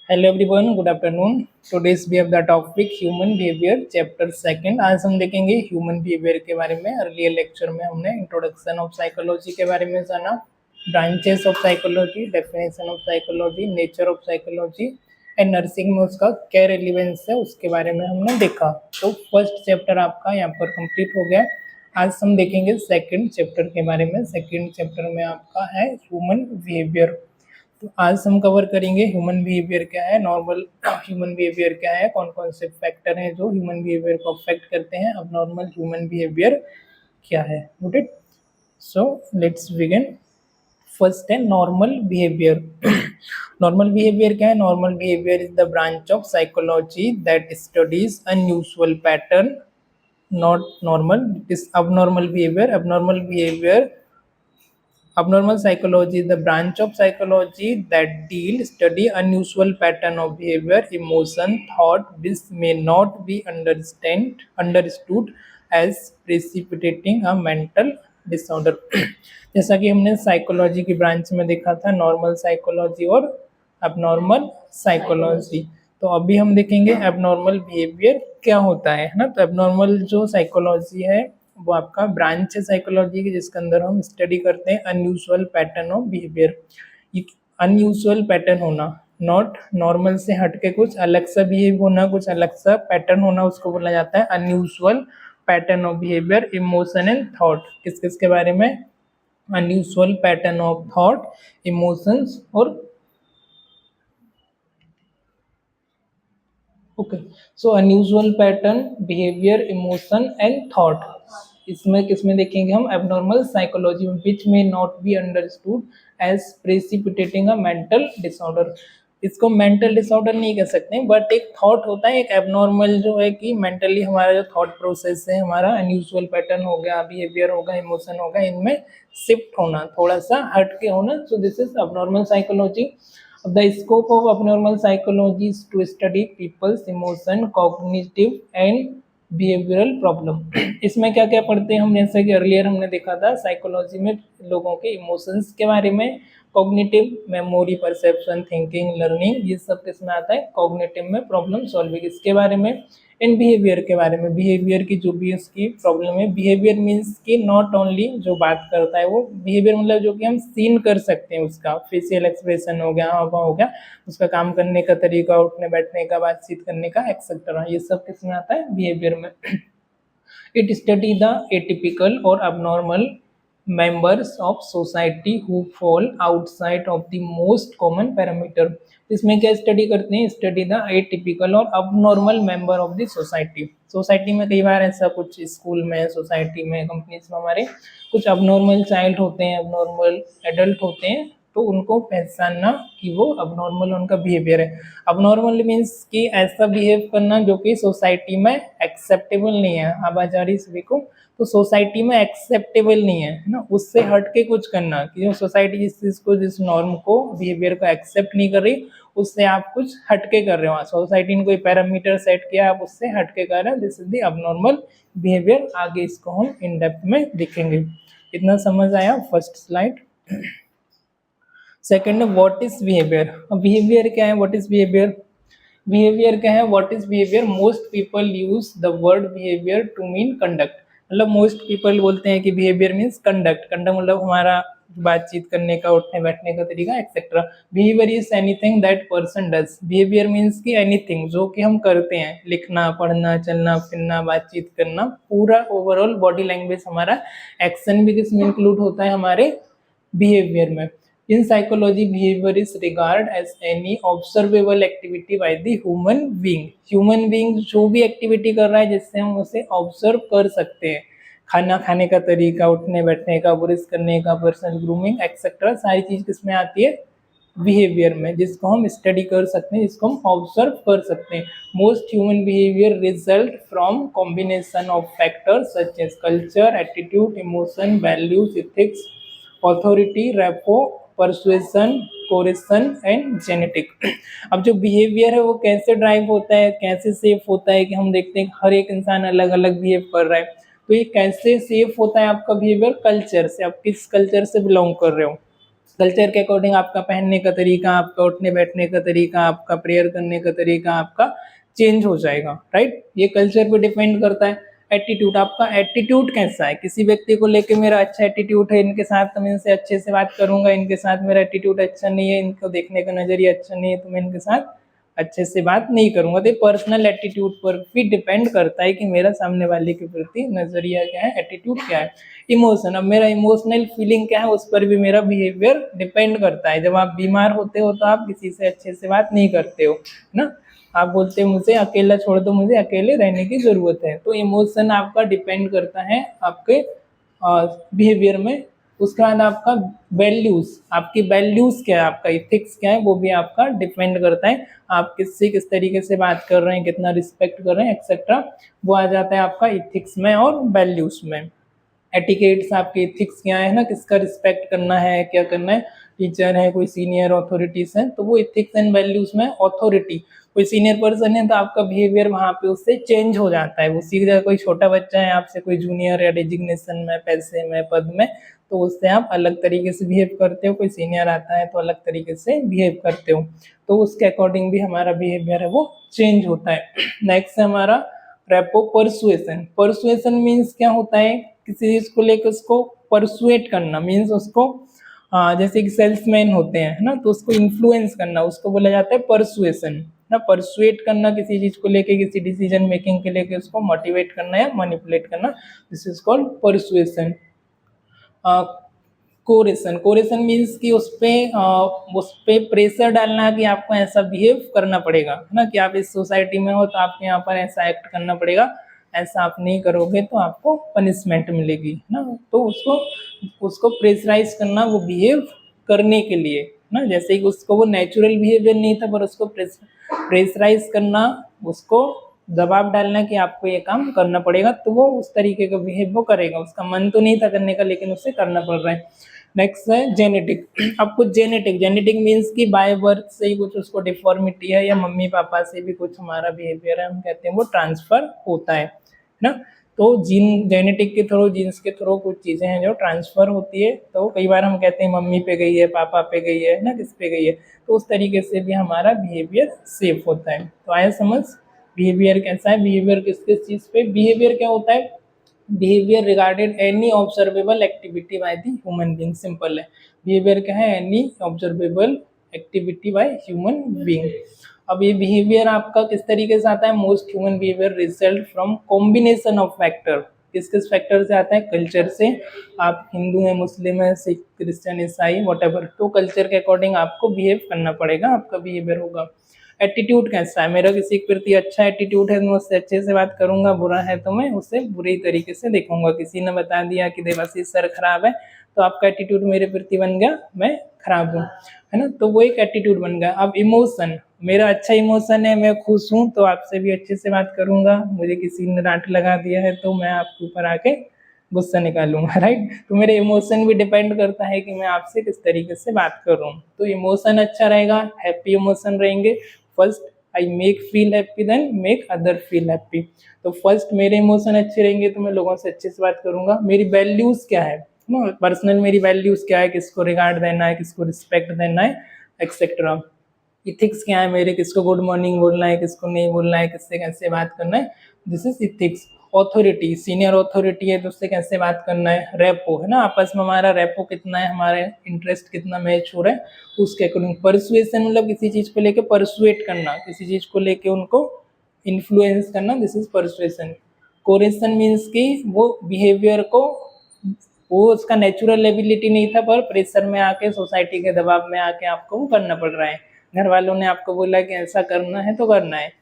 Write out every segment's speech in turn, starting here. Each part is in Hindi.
Hello everyone, good afternoon. Today's we have the topic human behaviour chapter second. आज हम देखेंगे ह्यूमन बिहेवियर के बारे में। अर्लियर लेक्चर में हमने इंट्रोडक्शन ऑफ साइकोलॉजी के बारे में जाना, branches of psychology, definition of psychology, nature of psychology and nursing में उसका क्या रिलेवेंस है उसके बारे में हमने देखा। तो फर्स्ट चैप्टर आपका यहाँ पर कंप्लीट हो गया। आज हम देखेंगे सेकंड चैप्टर के बारे में। सेकंड चैप्टर में आपका है ह्यूमन बिहेवियर। तो आज हम कवर करेंगे ह्यूमन बिहेवियर क्या है, नॉर्मल ह्यूमन बिहेवियर क्या है, कौन कौन से फैक्टर हैं जो ह्यूमन बिहेवियर को अफेक्ट करते हैं, अब नॉर्मल ह्यूमन बिहेवियर क्या है। Good it. So let's begin. First है नॉर्मल बिहेवियर। नॉर्मल बिहेवियर क्या है? Normal behaviour is the branch of psychology that studies unusual pattern, not normal. It is abnormal behavior. Abnormal psychology is the branch of psychology that study unusual pattern of behavior, emotion, thought which may not be understood as precipitating a mental disorder. जैसा कि हमने साइकोलॉजी की ब्रांच में देखा था, नॉर्मल साइकोलॉजी और अबनॉर्मल साइकोलॉजी। तो अभी हम देखेंगे एबनॉर्मल बिहेवियर क्या होता है ना। तो एबनॉर्मल जो साइकोलॉजी है वो आपका ब्रांच है साइकोलॉजी की, जिसके अंदर हम स्टडी करते हैं unusual pattern of behaviour. Unusual pattern होना, नॉट नॉर्मल से हटके कुछ अलग सा बिहेव होना, कुछ अलग सा पैटर्न होना, उसको बोला जाता है unusual pattern of behaviour, emotion and thought. किस किस के बारे में? Unusual pattern of thought, emotions और okay. So unusual pattern, behaviour, emotion and thought, इसमें किसमें देखेंगे हम? एबनॉर्मल साइकोलॉजी में, which may not be understood as precipitating a mental disorder. इसको मेंटल डिसऑर्डर नहीं कह सकते, बट एक थॉट होता है, एक एबनॉर्मल जो है कि मेंटली हमारा जो थॉट प्रोसेस है, हमारा अनयूजुअल पैटर्न हो गया, बिहेवियर होगा, इमोशन होगा, इनमें शिफ्ट होना, थोड़ा सा हट के होना। सो this is abnormal psychology. The scope of abnormal psychology is to study people's emotion, cognitive and behavioral problem. इसमें क्या क्या पढ़ते हैं हम? जैसे कि अर्लियर हमने देखा था साइकोलॉजी में लोगों के इमोशंस के बारे में, cognitive, memory, perception, thinking, learning, ये सब किसमें आता है? कॉग्निटिव में, प्रॉब्लम सॉल्विंग इसके बारे में। इन बिहेवियर के बारे में, बिहेवियर की जो भी उसकी प्रॉब्लम है। बिहेवियर मीन्स कि नॉट ओनली जो बात करता है वो, बिहेवियर मतलब जो कि हम सीन कर सकते हैं, उसका फेशियल एक्सप्रेशन हो गया, हाव हो गया, उसका काम करने का तरीका, उठने बैठने का, बातचीत करने का, एक्सेट्रा, ये सब किसमें आता है? बिहेवियर में। इट स्टडी द एटिपिकल और abnormal members of society who fall outside of the most common parameter. इसमें क्या स्टडी करते हैं? स्टडी द एटिपिकल और abnormal member of the society. Society में कई बार ऐसा कुछ स्कूल में, सोसाइटी में, कंपनीज में हमारे कुछ abnormal चाइल्ड होते हैं, abnormal एडल्ट होते हैं, तो उनको पहचानना कि वो अबनॉर्मल उनका बिहेवियर है। अबनॉर्मल मीन्स कि ऐसा बिहेव करना जो कि सोसाइटी में एक्सेप्टेबल नहीं है। आवाज आ रही सभी को? तो सोसाइटी में एक्सेप्टेबल नहीं है ना, उससे हट के कुछ करना, कि जो सोसाइटी जिस चीज को, जिस नॉर्म को, बिहेवियर को एक्सेप्ट नहीं कर रही, उससे आप कुछ हटके कर रहे हो। सोसाइटी ने कोई पैरामीटर सेट किया, आप उससे हटके कर रहे हैं, this is the abnormal behaviour. आगे इसको हम इन डेप्थ में देखेंगे। इतना समझ आया? First slide. सेकंड है व्हाट इज बिहेवियर। अब बिहेवियर क्या है? What is behaviour? बिहेवियर क्या है? What is behaviour? Most people use the word behaviour to mean conduct. मतलब मोस्ट पीपल बोलते हैं कि बिहेवियर मीन्स कंडक्ट। कंडक्ट मतलब हमारा बातचीत करने का, उठने बैठने का तरीका, etcetera. Behaviour is anything that person does. Behaviour means कि एनीथिंग जो कि हम करते हैं, लिखना, पढ़ना, चलना फिरना, बातचीत करना, पूरा ओवरऑल बॉडी लैंग्वेज, हमारा एक्शन भी किसमें इंक्लूड होता है? हमारे बिहेवियर में। In psychology, behavior is regarded as any observable activity by the human being. Human being जो भी एक्टिविटी कर रहा है जिससे हम उसे ऑब्जर्व कर सकते हैं, खाना खाने का तरीका, उठने बैठने का, ब्रश करने का, पर्सनल ग्रूमिंग, एक्सेट्रा, सारी चीज किसमें आती है? बिहेवियर में, जिसको हम स्टडी कर सकते हैं, जिसको हम ऑब्जर्व कर सकते हैं। Most human behaviour result from combination of factors such as culture, attitude, emotion, values, ethics, authority, rapport, persuasion, coercion and genetic. अब जो बिहेवियर है वो कैसे ड्राइव होता है, कैसे सेफ होता है, कि हम देखते हैं हर एक इंसान अलग अलग बिहेव कर रहा है। तो ये कैसे सेफ होता है आपका बिहेवियर? कल्चर से। आप किस कल्चर से बिलोंग कर रहे हो, कल्चर के अकॉर्डिंग आपका पहनने का तरीका, आपका उठने बैठने का तरीका, आपका प्रेयर करने का तरीका आपका चेंज हो जाएगा, राइट। ये कल्चर पे डिपेंड करता है। एटीट्यूड, आपका एटीट्यूड कैसा है, किसी व्यक्ति को लेके मेरा अच्छा एटीट्यूड है, इनके साथ तो मैं इनसे अच्छे से बात करूंगा, इनके साथ मेरा एटीट्यूड अच्छा नहीं है, इनको देखने का नजरिया अच्छा नहीं है, तो मैं इनके साथ अच्छे से बात नहीं करूंगा। तो पर्सनल एटीट्यूड पर भी डिपेंड करता है कि मेरा सामने वाले के प्रति नजरिया क्या है, एटीट्यूड क्या है। इमोशन, अब मेरा इमोशनल फीलिंग क्या है, उस पर भी मेरा बिहेवियर डिपेंड करता है। जब आप बीमार होते हो तो आप किसी से अच्छे से बात नहीं करते हो ना, आप बोलते हैं मुझे अकेला छोड़ दो, मुझे अकेले रहने की जरूरत है। तो इमोशन आपका डिपेंड करता है आपके बिहेवियर में। उसके बाद आपका वैल्यूज, आपकी वैल्यूज क्या है, आपका इथिक्स क्या है, वो भी आपका डिपेंड करता है। आप किससे किस तरीके से बात कर रहे हैं, कितना रिस्पेक्ट कर रहे हैं, एक्सेट्रा, वो आ जाता है आपका इथिक्स में और वैल्यूज में। एटिकेट्स, आपके इथिक्स क्या है ना, किसका रिस्पेक्ट करना है, क्या करना है, टीचर है, कोई सीनियर अथॉरिटीज है, तो वो इथिक्स एंड वैल्यूज में अथॉरिटी, कोई सीनियर पर्सन है तो आपका बिहेवियर वहाँ पे उससे चेंज हो जाता है। वो सीख जाए, कोई छोटा बच्चा है आपसे, कोई जूनियर या डिजिग्नेशन में, पैसे में, पद में, तो उससे आप अलग तरीके से बिहेव करते हो। कोई सीनियर आता है तो अलग तरीके से बिहेव करते हो, तो उसके अकॉर्डिंग भी हमारा बिहेवियर है वो चेंज होता है। नेक्स्ट है हमारा रेपो परसुएशन। परसुएशन मीन्स क्या होता है, किसी चीज को लेकर उसको परसुएट करना, मीन्स उसको जैसे कि सेल्समैन होते हैं ना, तो उसको इन्फ्लुएंस करना, उसको बोला जाता है परसुएशन ना। परसुएट करना किसी चीज को लेके, किसी डिसीजन मेकिंग के लेके उसको मोटिवेट करना या मैनिपुलेट करना, this is called persuasion. Coercion, coercion means कि उस पे प्रेशर डालना कि आपको ऐसा बिहेव करना पड़ेगा, है ना, कि आप इस सोसाइटी में हो तो आपको यहाँ पर ऐसा एक्ट करना पड़ेगा, ऐसा आप नहीं करोगे तो आपको पनिशमेंट मिलेगी, है ना। तो उसको उसको प्रेशराइज करना वो बिहेव करने के लिए ना, जैसे कि उसको वो नेचुरल बिहेवियर नहीं था पर उसको प्रेशराइज करना, उसको दबाव डालना कि आपको ये काम करना पड़ेगा, तो वो उस तरीके का बिहेव वो करेगा। उसका मन तो नहीं था करने का लेकिन उसे करना पड़ रहा है। नेक्स्ट है जेनेटिक। अब कुछ जेनेटिक, जेनेटिक मीन्स कि बाय बर्थ से ही कुछ उसको डिफॉर्मिटी है या मम्मी पापा से भी कुछ हमारा बिहेवियर है, हम कहते हैं वो ट्रांसफर होता है ना। तो जीन, जेनेटिक के थ्रू, जीन्स के थ्रू कुछ चीज़ें हैं जो ट्रांसफर होती है। तो कई बार हम कहते हैं मम्मी पे गई है, पापा पे गई है ना, किस पे गई है, तो उस तरीके से भी हमारा बिहेवियर सेफ होता है। तो आया समझ, बिहेवियर कैसा है, बिहेवियर किस किस चीज़ पे, बिहेवियर क्या होता है, behaviour regarded any observable activity by the human being, simple है। बिहेवियर क्या है, any observable activity by human being. अब ये बिहेवियर आपका किस तरीके से आता है, most human behaviour result from combination of factor, किस किस फैक्टर से आता है, कल्चर से, आप हिंदू हैं, मुस्लिम है, सिख, क्रिश्चियन, ईसाई, व्हाटएवर, तो कल्चर के अकॉर्डिंग आपको बिहेव करना पड़ेगा, आपका बिहेवियर होगा। एटीट्यूड कैसा है, मेरा किसी के प्रति अच्छा एटीट्यूड है, मैं उससे अच्छे से बात करूंगा, बुरा है तो मैं उसे बुरी तरीके से देखूंगा। किसी ने बता दिया कि देवाशीष सर खराब है, तो आपका एटीट्यूड मेरे प्रति बन गया मैं खराब हूँ, है ना, तो वो एक एटीट्यूड बन गया। अब इमोशन, मेरा अच्छा इमोशन है, मैं खुश हूँ तो आपसे भी अच्छे से बात करूंगा, मुझे किसी ने डांट लगा दिया है तो मैं आपके ऊपर आके गुस्सा निकालूंगा, राइट। तो मेरे इमोशन भी डिपेंड करता है कि मैं आपसे किस तरीके से बात कर रहा हूँ। तो इमोशन अच्छा रहेगा, हैप्पी इमोशन रहेंगे, first I make feel happy then make other feel happy. तो फर्स्ट मेरे इमोशन अच्छे रहेंगे तो मैं लोगों से अच्छे से बात करूंगा। मेरी वैल्यूज क्या है, पर्सनल मेरी वैल्यूज क्या है, किसको रिगार्ड देना है, किसको रिस्पेक्ट देना है, एक्सेट्रा। इथिक्स क्या है मेरे, किसको गुड मॉर्निंग बोलना है, किसको नहीं बोलना है, किससे कैसे बात करना है, this is ethics. Authority, senior authority है तो उससे कैसे बात करना है। रेपो है ना, आपस में हमारा रेपो कितना है, हमारे इंटरेस्ट कितना मैच हो रहा है, उसके अकॉर्डिंग। परसुएशन मतलब किसी चीज को लेके परसुएट करना, किसी चीज को लेके उनको इन्फ्लुएंस करना, दिस इज परसुएशन। कोरेशन मीन्स कि वो बिहेवियर को, वो उसका नेचुरल एबिलिटी नहीं था पर प्रेशर में आके, सोसाइटी के दबाव में आके आपको वो करना पड़ रहा है। घर वालों ने आपको बोला कि ऐसा करना है तो करना है,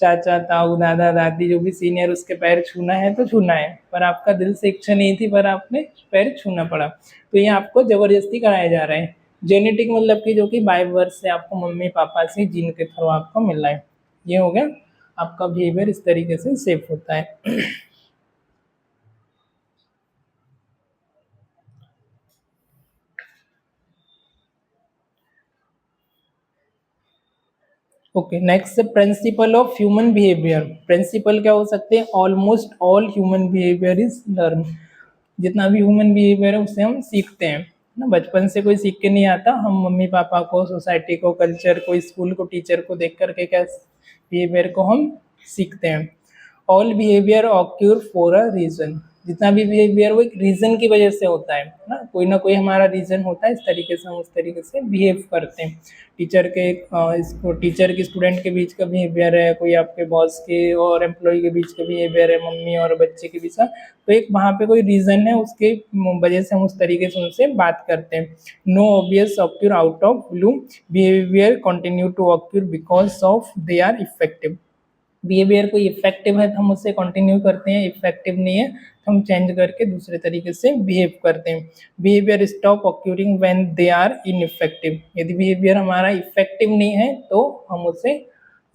चाचा ताऊ दादा दादी जो भी सीनियर, उसके पैर छूना है तो छूना है, पर आपका दिल से इच्छा नहीं थी पर आपने पैर छूना पड़ा, तो ये आपको जबरदस्ती कराया जा रहा है। जेनेटिक मतलब कि जो कि बाय बर्थ से आपको मम्मी पापा से जीन के थ्रू आपको मिला है। ये हो गया, आपका बिहेवियर इस तरीके से सेफ होता है। Okay, next principle of human behaviour. Principle क्या हो सकते हैं, almost all human behaviour is learn, जितना भी ह्यूमन बिहेवियर है उससे हम सीखते हैं। ना, बचपन से कोई सीख के नहीं आता, हम मम्मी पापा को, सोसाइटी को, कल्चर को, स्कूल को, टीचर को देख करके क्या बिहेवियर को हम सीखते हैं। All behaviour occur for a reason, जितना भी बिहेवियर वो एक रीजन की वजह से होता है ना, कोई ना कोई हमारा रीजन होता है, इस तरीके से हम उस तरीके से बिहेव करते हैं। टीचर के इसको टीचर की स्टूडेंट के बीच का बिहेवियर है, कोई आपके बॉस के और एम्प्लॉय के बीच का बिहेवियर है, मम्मी और बच्चे के बीच का, तो एक वहाँ पे कोई रीजन है, उसके वजह से हम उस तरीके से उनसे बात करते हैं। No obvious occur out of blue, behaviour continue to occur because of they are effective. Behaviour कोई इफेक्टिव है तो हम उससे कंटिन्यू करते हैं, इफेक्टिव नहीं है तो हम चेंज करके दूसरे तरीके से बिहेव करते हैं। Behaviour stop occurring when they are ineffective, यदि बिहेवियर हमारा इफेक्टिव नहीं है तो हम उसे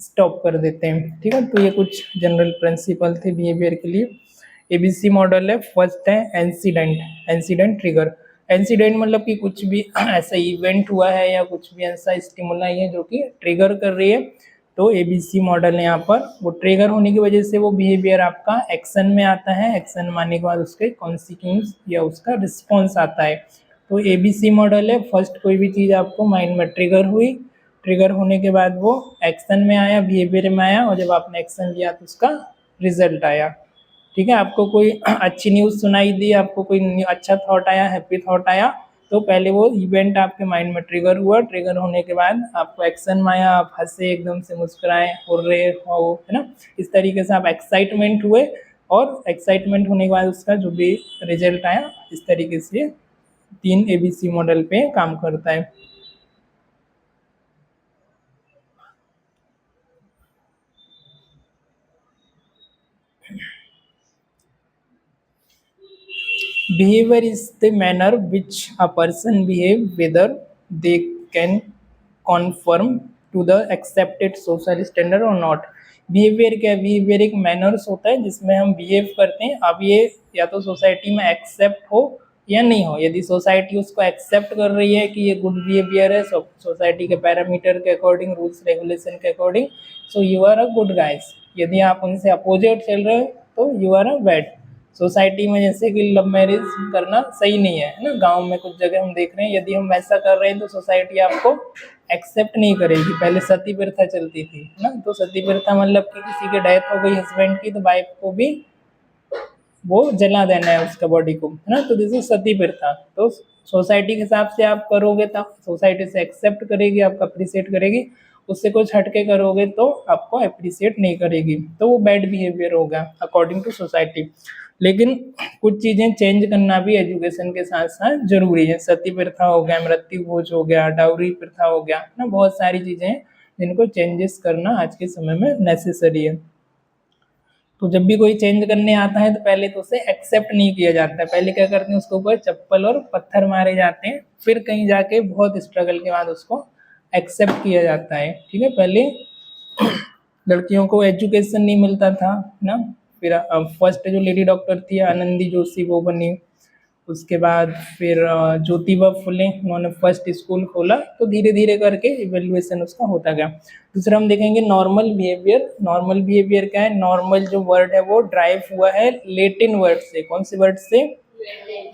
स्टॉप कर देते हैं। ठीक है, तो ये कुछ जनरल प्रिंसिपल थे बिहेवियर के लिए। एबीसी मॉडल है, फर्स्ट है इंसिडेंट, इंसिडेंट ट्रिगर। इंसिडेंट मतलब कि कुछ भी ऐसा इवेंट हुआ है या कुछ भी ऐसा स्टिमुलाई है जो कि ट्रिगर कर रही है, तो एबीसी मॉडल है यहाँ पर, वो ट्रिगर होने की वजह से वो बिहेवियर आपका एक्शन में आता है, एक्शन मानने के बाद उसके कॉन्सिक्वेंस या उसका रिस्पॉन्स आता है। तो एबीसी मॉडल है, फर्स्ट कोई भी चीज़ आपको माइंड में ट्रिगर हुई, ट्रिगर होने के बाद वो एक्शन में आया, बिहेवियर में आया, और जब आपने एक्शन लिया तो उसका रिजल्ट आया। ठीक है, आपको कोई अच्छी न्यूज़ सुनाई दी, आपको कोई अच्छा थॉट आया, हैप्पी थॉट आया, तो पहले वो इवेंट आपके माइंड में ट्रिगर हुआ, ट्रिगर होने के बाद आपको एक्शन में आया, आप हंसे, एकदम से मुस्कुराए, हुर्रे हो, है ना, इस तरीके से आप एक्साइटमेंट हुए, और एक्साइटमेंट होने के बाद उसका जो भी रिजल्ट आया, इस तरीके से 3 एबीसी मॉडल पे काम करता है। Behavior is the manner which a person behave whether they can conform to the accepted social standard or not। Behaviour क्या है? बिहेवियर एक मैनर्स होता है जिसमें हम बिहेव करते हैं, अब ये या तो सोसाइटी में एक्सेप्ट हो या नहीं हो। यदि सोसाइटी उसको एक्सेप्ट कर रही है कि ये गुड बिहेवियर है, सोसाइटी के पैरामीटर के अकॉर्डिंग, रूल्स रेगुलेशन के according, so you are a good guys. यदि आप उनसे अपोजिट चल रहे हो तो you are a bad. Society में जैसे कि लव मैरिज करना सही नहीं है ना, गांव में कुछ जगह हम देख रहे हैं, यदि हम वैसा कर रहे हैं तो सोसाइटी आपको एक्सेप्ट नहीं करेगी। पहले सती प्रथा चलती थी ना, तो सती प्रथा मतलब कि किसी की डेथ हो गई हस्बैंड की, तो वाइफ को भी वो जला देना है उसका बॉडी को, है ना, तो दिस इज सती प्रथा। तो सोसाइटी के हिसाब से आप करोगे तब सोसाइटी से एक्सेप्ट करेगी, आपको अप्रिशिएट करेगी, उससे कुछ हटके करोगे तो आपको अप्रिशिएट नहीं करेगी, तो वो बैड बिहेवियर होगा अकॉर्डिंग टू सोसाइटी। लेकिन कुछ चीज़ें चेंज करना भी एजुकेशन के साथ साथ जरूरी है। सती प्रथा हो गया, मृत्यु भोज हो गया, डाउरी प्रथा हो गया ना, बहुत सारी चीज़ें हैं जिनको चेंजेस करना आज के समय में नेसेसरी है। तो जब भी कोई चेंज करने आता है तो पहले तो उसे एक्सेप्ट नहीं किया जाता है, पहले क्या करते हैं, उसके ऊपर चप्पल और पत्थर मारे जाते हैं, फिर कहीं जाके बहुत स्ट्रगल के बाद उसको एक्सेप्ट किया जाता है। ठीक है, पहले लड़कियों को एजुकेशन नहीं मिलता था ना, फिर फर्स्ट जो लेडी डॉक्टर थी आनंदी जोशी वो बनी, उसके बाद फिर ज्योतिबा फुले, उन्होंने फर्स्ट स्कूल खोला, तो धीरे धीरे करके इवेल्युएशन उसका होता गया। दूसरा हम देखेंगे नॉर्मल बिहेवियर। नॉर्मल बिहेवियर क्या है? नॉर्मल जो वर्ड है वो ड्राइव हुआ है लेटिन वर्ड से। कौन से वर्ड से?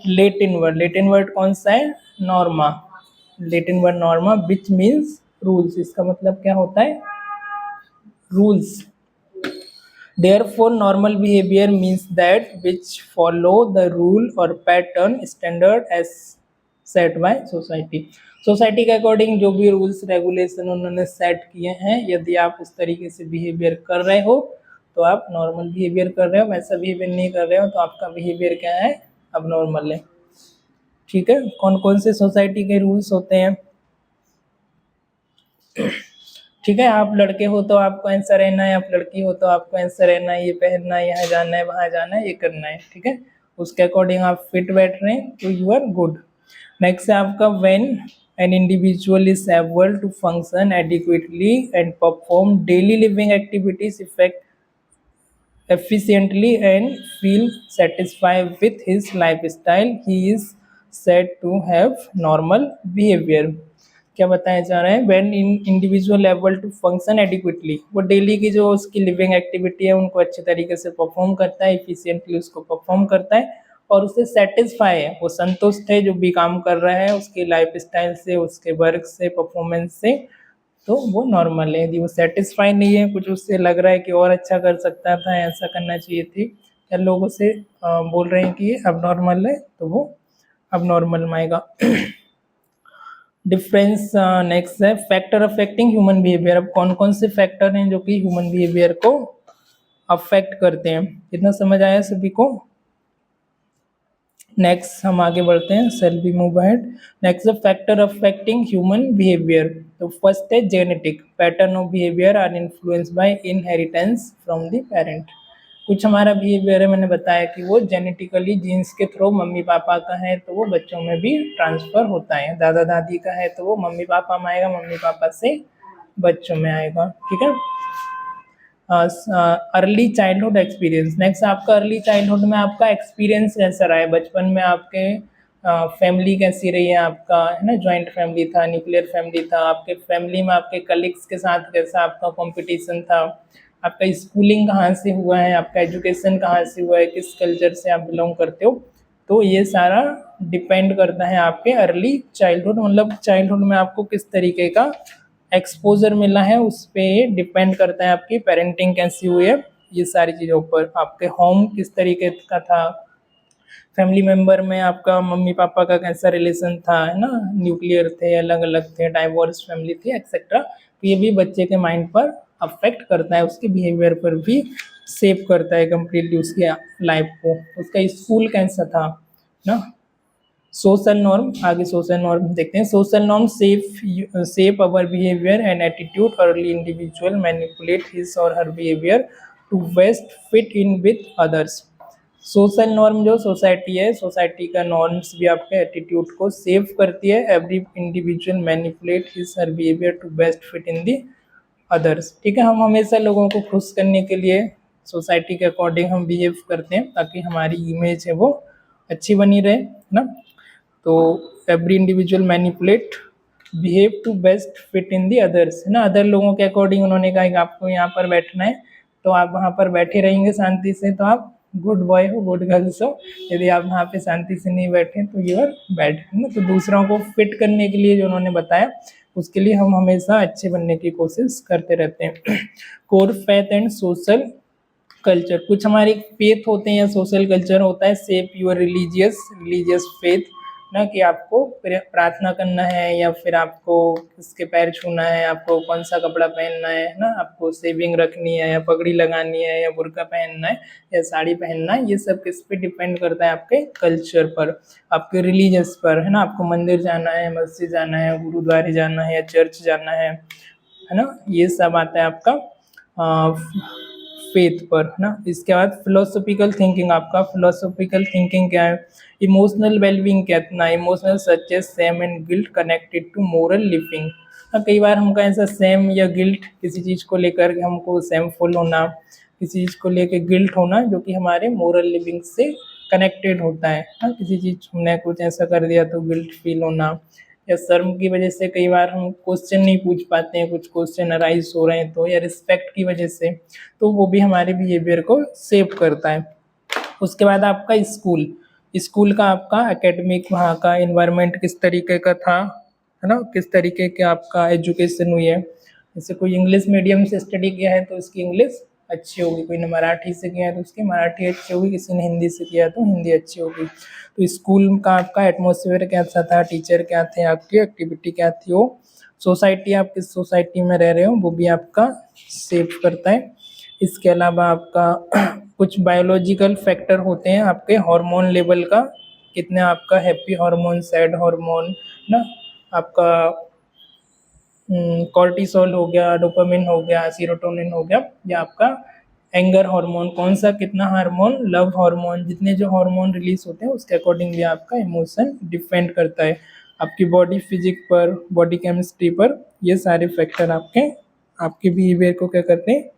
Latin word. लेटिन वर्ड कौन सा है? Norma. Latin word Norma which means rules. इसका मतलब क्या होता है? Rules. Therefore, normal behavior means that which follow the rule or pattern standard as set by society। Society के अकॉर्डिंग जो भी रूल्स रेगुलेशन उन्होंने सेट किए हैं, यदि आप उस तरीके से बिहेवियर कर रहे हो तो आप नॉर्मल बिहेवियर कर रहे हो, वैसा बिहेवियर नहीं कर रहे हो तो आपका बिहेवियर क्या है? अब नॉर्मल है। ठीक है, कौन कौन से सोसाइटी के रूल्स होते हैं? ठीक है, आप लड़के हो तो आपको ऐसा रहना है, आप लड़की हो तो आपको ऐसा रहना है, ये पहनना है, यहाँ जाना है, वहाँ जाना है, ये करना है। ठीक है, उसके अकॉर्डिंग आप फिट बैठ रहे हैं तो यू आर गुड। नेक्स्ट है आपका when an individual is able to function adequately and perform daily living activities effect efficiently and feel satisfied with his lifestyle, he is said to have normal behavior। क्या बताया जा रहा है? When individual able to function adequately, वो डेली की जो उसकी लिविंग एक्टिविटी है उनको अच्छे तरीके से परफॉर्म करता है, इफिशिएंटली उसको परफॉर्म करता है, और उससे सेटिस्फाई है, वो संतुष्ट है जो भी काम कर रहा है उसकी लाइफ स्टाइल से, उसके वर्क से, परफॉर्मेंस से, तो वो नॉर्मल है। यदि वो सेटिस्फाई नहीं है, कुछ उससे लग रहा है कि और अच्छा कर सकता था, ऐसा करना चाहिए थी, या लोग उसे बोल रहे हैं कि ये अब नॉर्मल है, तो वो अब नॉर्मल में आएगा। डिफरेंस नेक्स्ट है फैक्टर अफेक्टिंग ह्यूमन बिहेवियर। अब कौन कौन से फैक्टर हैं जो कि ह्यूमन बिहेवियर को अफेक्ट करते हैं, इतना समझ आया सभी को? नेक्स्ट हम आगे बढ़ते हैं, shall we move ahead. Next factor affecting human behaviour. तो फर्स्ट है genetic. Pattern of behaviour are influenced by inheritance from the parent. कुछ हमारा बिहेवियर है, मैंने बताया कि वो जेनेटिकली जीन्स के थ्रू, मम्मी पापा का है तो वो बच्चों में भी ट्रांसफर होता है, दादा दादी का है तो वो मम्मी पापा में आएगा, मम्मी पापा से बच्चों में आएगा, ठीक है। Early childhood experience. नेक्स्ट आपका अर्ली चाइल्डहुड में आपका एक्सपीरियंस कैसा रहा है, बचपन में आपके फैमिली कैसी रही है आपका, है ना, जॉइंट फैमिली था, न्यूक्लियर फैमिली था, आपके फैमिली में आपके कलीग्स के साथ कैसा आपका कंपटीशन था, आपका स्कूलिंग कहाँ से हुआ है, आपका एजुकेशन कहाँ से हुआ है, किस कल्चर से आप बिलोंग करते हो, तो ये सारा डिपेंड करता है आपके अर्ली चाइल्डहुड, मतलब चाइल्डहुड में आपको किस तरीके का एक्सपोजर मिला है, उस पर डिपेंड करता है आपकी पेरेंटिंग कैसी हुई है, ये सारी चीज़ों पर। आपके होम किस तरीके का था, फैमिली मेंबर में आपका मम्मी पापा का कैसा रिलेशन था, है ना, न्यूक्लियर थे, अलग अलग थे, डाइवोर्स फैमिली थी, एक्सेट्रा। तो ये भी बच्चे के माइंड पर अफेक्ट करता है, उसके बिहेवियर पर भी सेव करता है कम्प्लीटली उसकी लाइफ को। उसका स्कूल कैसा था ना। सोशल नॉर्म, आगे सोशल नॉर्म देखते हैं। Social norm shape our behaviour and attitude. Early individual manipulate his और her behaviour to best fit in with others. Social norm जो सोसाइटी है, सोसाइटी का नॉर्म्स भी आपके एटीट्यूड को सेव करती है। Every individual manipulate his her behaviour to best fit in the others, ठीक है। हम हमेशा लोगों को खुश करने के लिए सोसाइटी के अकॉर्डिंग हम बिहेव करते हैं ताकि हमारी इमेज है वो अच्छी बनी रहे ना। तो every individual manipulate behave to best fit in the others, है ना, अदर लोगों के अकॉर्डिंग उन्होंने कहा कि आपको यहाँ पर बैठना है तो आप वहाँ पर बैठे रहेंगे शांति से, तो आप गुड बॉय हो, गुड गर्ल्स हो। यदि आप वहाँ पे शांति से नहीं बैठे तो यू आर बैड, है ना। तो दूसरों को फिट करने के लिए जो उन्होंने बताया, उसके लिए हम हमेशा अच्छे बनने की कोशिश करते रहते हैं। Core faith and social culture. कुछ हमारे फेथ होते हैं या सोशल कल्चर होता है। सेप योर रिलीजियस फेथ, ना कि आपको प्रार्थना करना है या फिर आपको किसके पैर छूना है, आपको कौन सा कपड़ा पहनना है ना, आपको सेविंग रखनी है या पगड़ी लगानी है या बुर्का पहनना है या साड़ी पहनना है, ये सब किस पे डिपेंड करता है, आपके कल्चर पर, आपके रिलीजियस पर, है ना। आपको मंदिर जाना है, मस्जिद जाना है, गुरुद्वारे जाना है या चर्च जाना है ना, ये सब आता है आपका फेथ पर, है ना। इसके बाद फिलोसॉफिकल थिंकिंग। आपका फिलोसॉफिकल थिंकिंग क्या है? इमोशनल वेलबींग कितना, emotional such as shame and guilt connected to moral living. कई बार हमको ऐसा सेम या गिल्ट, किसी चीज़ को लेकर के हमको सेमफुल होना, किसी चीज़ को लेकर गिल्ट होना जो कि हमारे मोरल लिविंग से कनेक्टेड होता है ना। किसी चीज़ हमने कुछ ऐसा कर दिया तो गिल्ट फील होना, या शर्म की वजह से कई बार हम क्वेश्चन नहीं पूछ पाते हैं, कुछ क्वेश्चन अराइज हो रहे हैं तो, या रिस्पेक्ट की वजह से, तो वो भी हमारे बिहेवियर को सेव करता है। उसके बाद आपका स्कूल। स्कूल का आपका एकेडमिक, वहाँ का इन्वायरमेंट किस तरीके का था, है ना, किस तरीके के आपका एजुकेशन हुई है। जैसे कोई इंग्लिश मीडियम से स्टडी किया है तो उसकी इंग्लिश अच्छी होगी, कोई ने मराठी से किया है तो उसकी मराठी अच्छी होगी, किसी ने हिंदी से किया है तो हिंदी अच्छी होगी। तो स्कूल का आपका एटमॉस्फेयर कैसा था, टीचर क्या थे, आपकी एक्टिविटी क्या थी, वो सोसाइटी, आप किस सोसाइटी में रह रहे हो वो भी आपका सेव करता है। इसके अलावा आपका कुछ बायोलॉजिकल फैक्टर होते हैं आपके हार्मोन लेवल का, कितने आपका हैप्पी हार्मोन, सैड हार्मोन ना, आपका कॉर्टिसोल हो गया, डोपामिन हो गया, सीरोटोनिन हो गया, या आपका एंगर हार्मोन कौन सा, कितना हार्मोन, लव हार्मोन, जितने जो हार्मोन रिलीज होते हैं उसके अकॉर्डिंग भी आपका इमोशन डिपेंड करता है आपकी बॉडी फिजिक पर, बॉडी केमिस्ट्री पर। ये सारे फैक्टर आपके बिहेवियर को क्या करते हैं,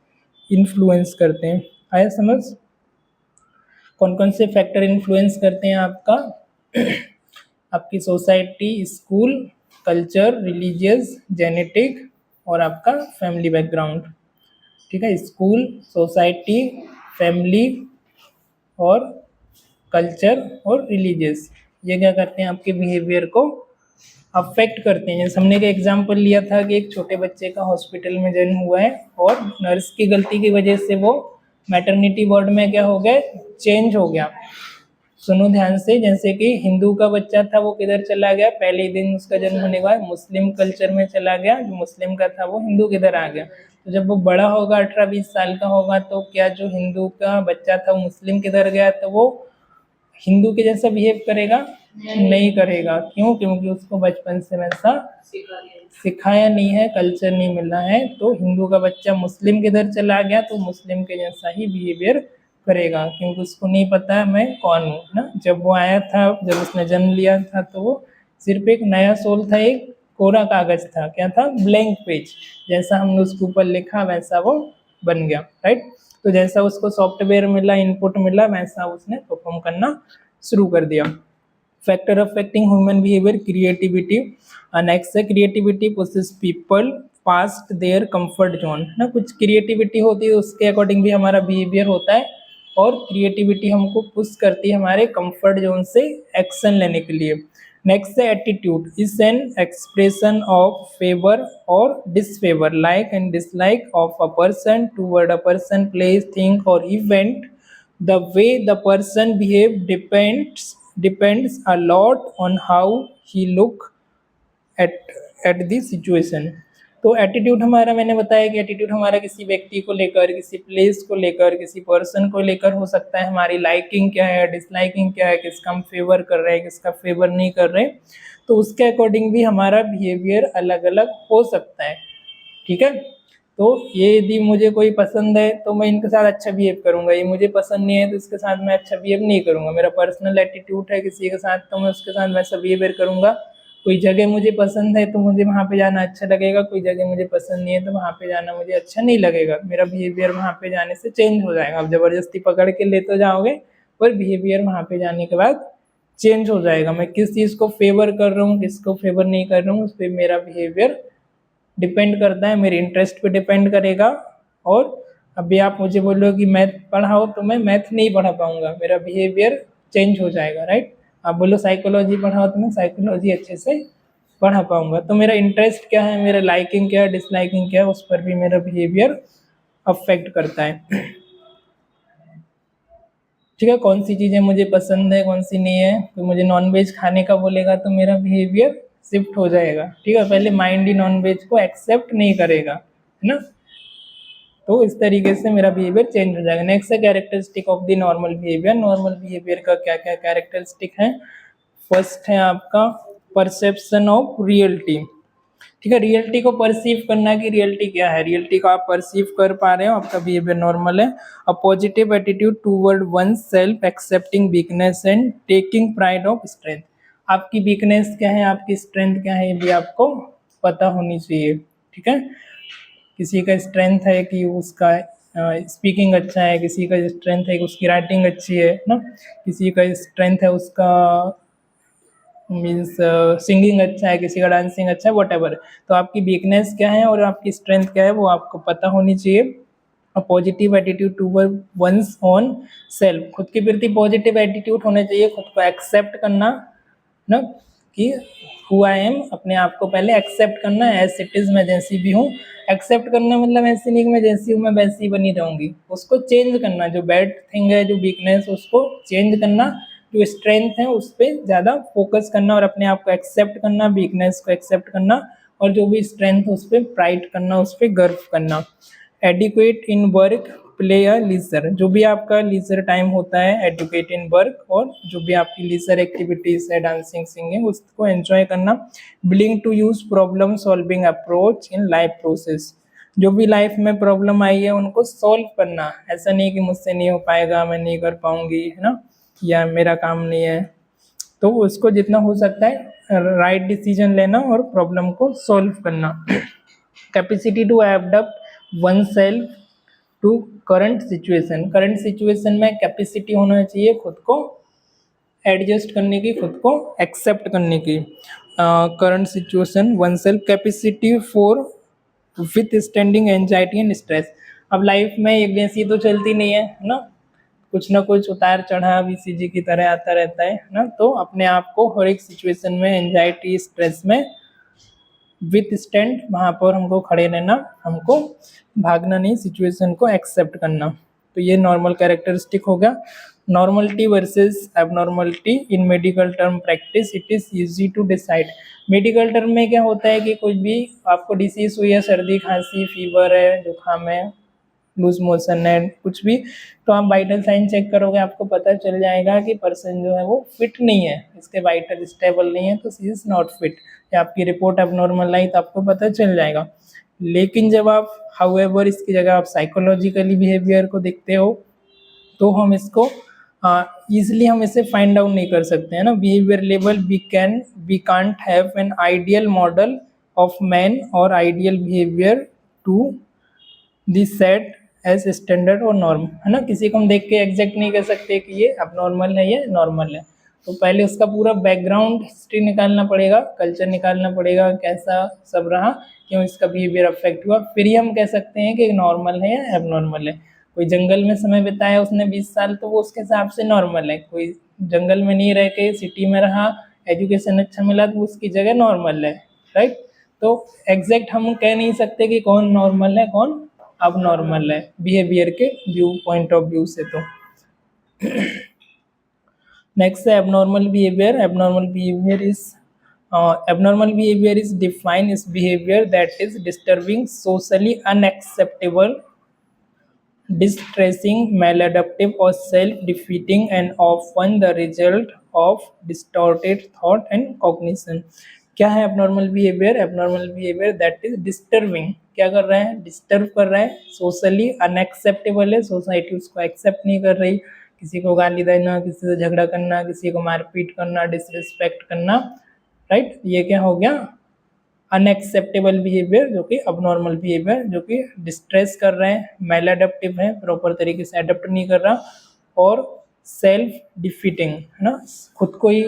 इन्फ्लुएंस करते हैं। आया समझ? कौन कौन से फैक्टर इन्फ्लुएंस करते हैं आपका? आपकी society, school, culture, religious, genetic और आपका फैमिली बैकग्राउंड, ठीक है। स्कूल, सोसाइटी, फैमिली और कल्चर और रिलीजियस, ये क्या करते हैं आपके बिहेवियर को अफेक्ट करते हैं। जैसे हमने एक एग्जांपल लिया था कि एक छोटे बच्चे का हॉस्पिटल में जन्म हुआ है और नर्स की गलती की वजह से वो मैटरनिटी वार्ड में क्या हो गया, चेंज हो गया। सुनो ध्यान से, जैसे कि हिंदू का बच्चा था वो किधर चला गया, पहले ही दिन उसका जन्म होने के बाद मुस्लिम कल्चर में चला गया, जो मुस्लिम का था वो हिंदू किधर आ गया। तो जब वो बड़ा होगा 18-20 साल का होगा तो क्या जो हिंदू का बच्चा था वो मुस्लिम किधर गया, तो वो हिंदू के जैसा बिहेव करेगा? नहीं करेगा। क्यों? क्योंकि उसको बचपन से वैसा सिखाया नहीं है, कल्चर नहीं मिला है। तो हिंदू का बच्चा मुस्लिम किधर चला गया तो मुस्लिम के जैसा ही बिहेवियर करेगा, क्योंकि उसको नहीं पता है मैं कौन हूँ ना। जब वो आया था, जब उसने जन्म लिया था, तो वो सिर्फ एक नया सोल था, एक कोरा कागज था, क्या था, ब्लैंक पेज। जैसा हमने उसके ऊपर लिखा वैसा वो बन गया, राइट। तो जैसा उसको सॉफ्टवेयर मिला, इनपुट मिला, वैसा उसने परफॉर्म करना शुरू कर दिया। Factor affecting human behaviour, creativity. Next है creativity pushes people past their comfort zone ना। कुछ क्रिएटिविटी होती है उसके अकॉर्डिंग भी हमारा बिहेवियर होता है, और क्रिएटिविटी हमको पुश करती है हमारे कंफर्ट जोन से एक्शन लेने के लिए। नेक्स्ट है attitude, is an expression of favour और disfavour, like and dislike of a person toward a person, place, thing और event. The way the person behave depends a lot on how he look at the situation। तो एटीट्यूड हमारा, मैंने बताया कि एटीट्यूड हमारा किसी व्यक्ति को लेकर, किसी प्लेस को लेकर, किसी पर्सन को लेकर हो सकता है। हमारी लाइकिंग क्या है, डिसलाइकिंग क्या है, किसका हम फेवर कर रहे हैं, किसका फेवर नहीं कर रहे, तो उसके अकॉर्डिंग भी हमारा बिहेवियर अलग अलग हो सकता है, ठीक है। तो ये यदि मुझे कोई पसंद है तो मैं इनके साथ अच्छा बिहेव करूंगा, ये मुझे पसंद नहीं है तो इसके साथ मैं अच्छा बिहेव नहीं करूंगा। मेरा पर्सनल एटीट्यूड है किसी के साथ तो मैं उसके साथ वैसा बिहेवियर करूंगा। कोई जगह मुझे पसंद है तो मुझे वहाँ पे जाना अच्छा लगेगा, कोई जगह मुझे पसंद नहीं है तो वहाँ पे जाना मुझे अच्छा नहीं लगेगा। मेरा बिहेवियर वहाँ पे जाने से चेंज हो जाएगा। आप ज़बरदस्ती पकड़ के ले तो जाओगे, पर बिहेवियर वहाँ पे जाने के बाद चेंज हो जाएगा। मैं किस चीज़ को फेवर कर रहा हूँ, किसको फेवर नहीं कर रहा हूँ, उस पर मेरा बिहेवियर डिपेंड करता है, मेरे इंटरेस्ट पे डिपेंड करेगा। और अभी आप मुझे बोलो कि मैथ पढ़ाओ तो मैं मैथ नहीं पढ़ा पाऊंगा, मेरा बिहेवियर चेंज हो जाएगा, राइट। आप बोलो साइकोलॉजी पढ़ाओ तो मैं साइकोलॉजी अच्छे से पढ़ा पाऊंगा। तो मेरा इंटरेस्ट क्या है, मेरा लाइकिंग क्या है, डिसलाइकिंग क्या है, उस पर भी मेरा बिहेवियर अफेक्ट करता है, ठीक है। कौन सी चीज़ें मुझे पसंद है, कौन सी नहीं है। तो मुझे नॉनवेज खाने का बोलेगा तो मेरा बिहेवियर शिफ्ट हो जाएगा, ठीक है। पहले माइंड ही नॉनवेज को एक्सेप्ट नहीं करेगा, है ना। तो इस तरीके से मेरा बिहेवियर चेंज हो जाएगा। नेक्स्ट है characteristic of the normal behaviour. Normal behaviour का क्या क्या कैरेक्टरिस्टिक है। फर्स्ट है आपका परसेप्शन ऑफ रियलिटी, ठीक है। रियलिटी को परसीव करना कि रियलिटी क्या है, रियलिटी को आप परसीव कर पा रहे हो, आपका बिहेवियर नॉर्मल है। अ positive attitude toward one self, accepting weakness and taking pride of strength. आपकी वीकनेस क्या है, आपकी स्ट्रेंथ क्या है, ये भी आपको पता होनी चाहिए, ठीक है। किसी का स्ट्रेंथ है कि उसका स्पीकिंग अच्छा है, किसी का स्ट्रेंथ है कि उसकी राइटिंग अच्छी है ना, किसी का स्ट्रेंथ है उसका मीन्स सिंगिंग अच्छा है, किसी का डांसिंग अच्छा है, वट एवर। तो आपकी वीकनेस क्या है और आपकी स्ट्रेंथ क्या है वो आपको पता होनी चाहिए। A positive attitude toward one's own self, खुद के प्रति पॉजिटिव एटीट्यूड होना चाहिए, खुद को एक्सेप्ट करना ना, कि हु आई एम, अपने आप को पहले एक्सेप्ट करना एज इट इज़, मैं जैसी भी हूँ। एक्सेप्ट करना मतलब ऐसे नहीं कि मैं जैसी हूँ मैं वैसी ही बनी रहूँगी, उसको चेंज करना। जो बैड थिंग है, जो वीकनेस, उसको चेंज करना। जो स्ट्रेंथ है उस पर ज़्यादा फोकस करना और अपने आप को एक्सेप्ट करना, वीकनेस को एक्सेप्ट करना, और जो भी स्ट्रेंथ है उस पर प्राइड करना, उस पर गर्व करना। एडिक्वेट इन वर्क, प्ले या लीजर, जो भी आपका लीजर टाइम होता है, एडुकेट इन वर्क, और जो भी आपकी लीजर एक्टिविटीज है, डांसिंग, सिंगिंग, उसको एंजॉय करना। Willing to use problem solving approach in life process, जो भी लाइफ में प्रॉब्लम आई है उनको सॉल्व करना। ऐसा नहीं कि मुझसे नहीं हो पाएगा, मैं नहीं कर पाऊंगी, है ना, या मेरा काम नहीं है। तो उसको जितना हो सकता है राइट डिसीजन लेना और प्रॉब्लम को सॉल्व करना। Capacity to adapt one self to current situation, current situation में कैपेसिटी होना चाहिए खुद को एडजस्ट करने की, खुद को एक्सेप्ट करने की। Current situation one self, capacity for with standing anxiety and stress. अब लाइफ में एक जैसी तो चलती नहीं है ना, कुछ ना कुछ उतार चढ़ाव ईसीजी की तरह आता रहता है ना। तो अपने आप को हर एक सिचुएशन में, एंजाइटी, स्ट्रेस में विथ स्टैंड वहाँ पर हमको खड़े रहना, हमको भागना नहीं, सिचुएशन को एक्सेप्ट करना। तो ये नॉर्मल कैरेक्टरिस्टिक होगा। Normality versus abnormality in medical term practice it is easy to decide. Medical term में क्या होता है कि कुछ भी आपको डिसीज हुई है, सर्दी खांसी, फीवर है, जुकाम है, लूज मोशन है, कुछ भी, तो आप वाइटल साइन चेक करोगे, आपको पता चल जाएगा कि पर्सन जो है वो फिट नहीं है, इसके वाइटल स्टेबल नहीं है, तो सी इज़ नॉट फिट, या आपकी रिपोर्ट एबनॉर्मल आई तो आपको पता चल जाएगा। लेकिन जब आप हाउएवर इसकी जगह आप साइकोलॉजिकली बिहेवियर को देखते हो तो हम इसको ईजिली हम इसे फाइंड आउट नहीं कर सकते हैं ना। Behaviour level we can't have an ideal model of man और ideal behaviour to this set as standard और नॉर्म, है ना। किसी को हम देख के एग्जैक्ट नहीं कर सकते कि ये अबनॉर्मल है, ये नॉर्मल है। तो पहले उसका पूरा बैकग्राउंड हिस्ट्री निकालना पड़ेगा, कल्चर निकालना पड़ेगा, कैसा सब रहा, क्यों इसका बिहेवियर अफेक्ट हुआ, फिर ही हम कह सकते हैं कि नॉर्मल है या एबनॉर्मल है। कोई जंगल में समय बिताया उसने 20 साल, तो वो उसके हिसाब से नॉर्मल है। कोई जंगल में नहीं रह के सिटी में रहा, एजुकेशन अच्छा मिला, तो उसकी जगह नॉर्मल है, राइट। तो एग्जैक्ट हम कह नहीं सकते कि कौन नॉर्मल है कौन अब नॉर्मल है बिहेवियर के व्यू पॉइंट ऑफ व्यू से। तो नेक्स्ट है abnormal behaviour. Abnormal behaviour is define is behaviour that is disturbing, socially unacceptable, distressing, maladaptive or self-defeating and often the result of distorted thought and cognition। क्या है abnormal behaviour? Abnormal behaviour that is disturbing, क्या कर रहा है? डिस्टर्ब कर रहा है। सोशली अनएक्सेप्टेबल है, सोसाइटी उसको एक्सेप्ट नहीं कर रही। किसी को गाली देना, किसी से झगड़ा करना, किसी को मारपीट करना, डिसरिस्पेक्ट करना, राइट, ये क्या हो गया? अनएक्सेप्टेबल बिहेवियर, जो कि अबनॉर्मल बिहेवियर, जो कि डिस्ट्रेस कर रहे हैं, मेलाडप्टिव है, प्रॉपर तरीके से अडेप्ट नहीं कर रहा, और सेल्फ डिफीटिंग, है ना, खुद को ही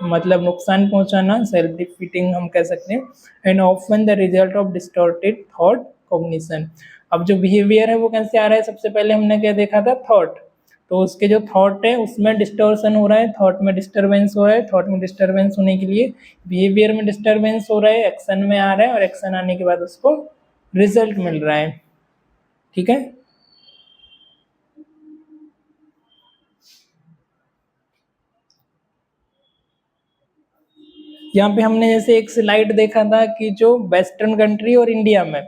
मतलब नुकसान पहुंचाना, सेल्फ डिफीटिंग हम कह सकते हैं। And often the result of distorted thought cognition. अब जो बिहेवियर है वो कैसे आ रहा है? सबसे पहले हमने क्या देखा था? थॉट। तो उसके जो थॉट है उसमें डिस्टॉर्शन हो रहा है, थॉट में डिस्टर्बेंस हो रहा है। थॉट में डिस्टर्बेंस होने के लिए बिहेवियर में डिस्टर्बेंस हो रहा है, एक्शन में आ रहा है, और एक्शन आने के बाद उसको रिजल्ट मिल रहा है, ठीक है। यहाँ पे हमने जैसे एक स्लाइड देखा था कि जो वेस्टर्न कंट्री और इंडिया में,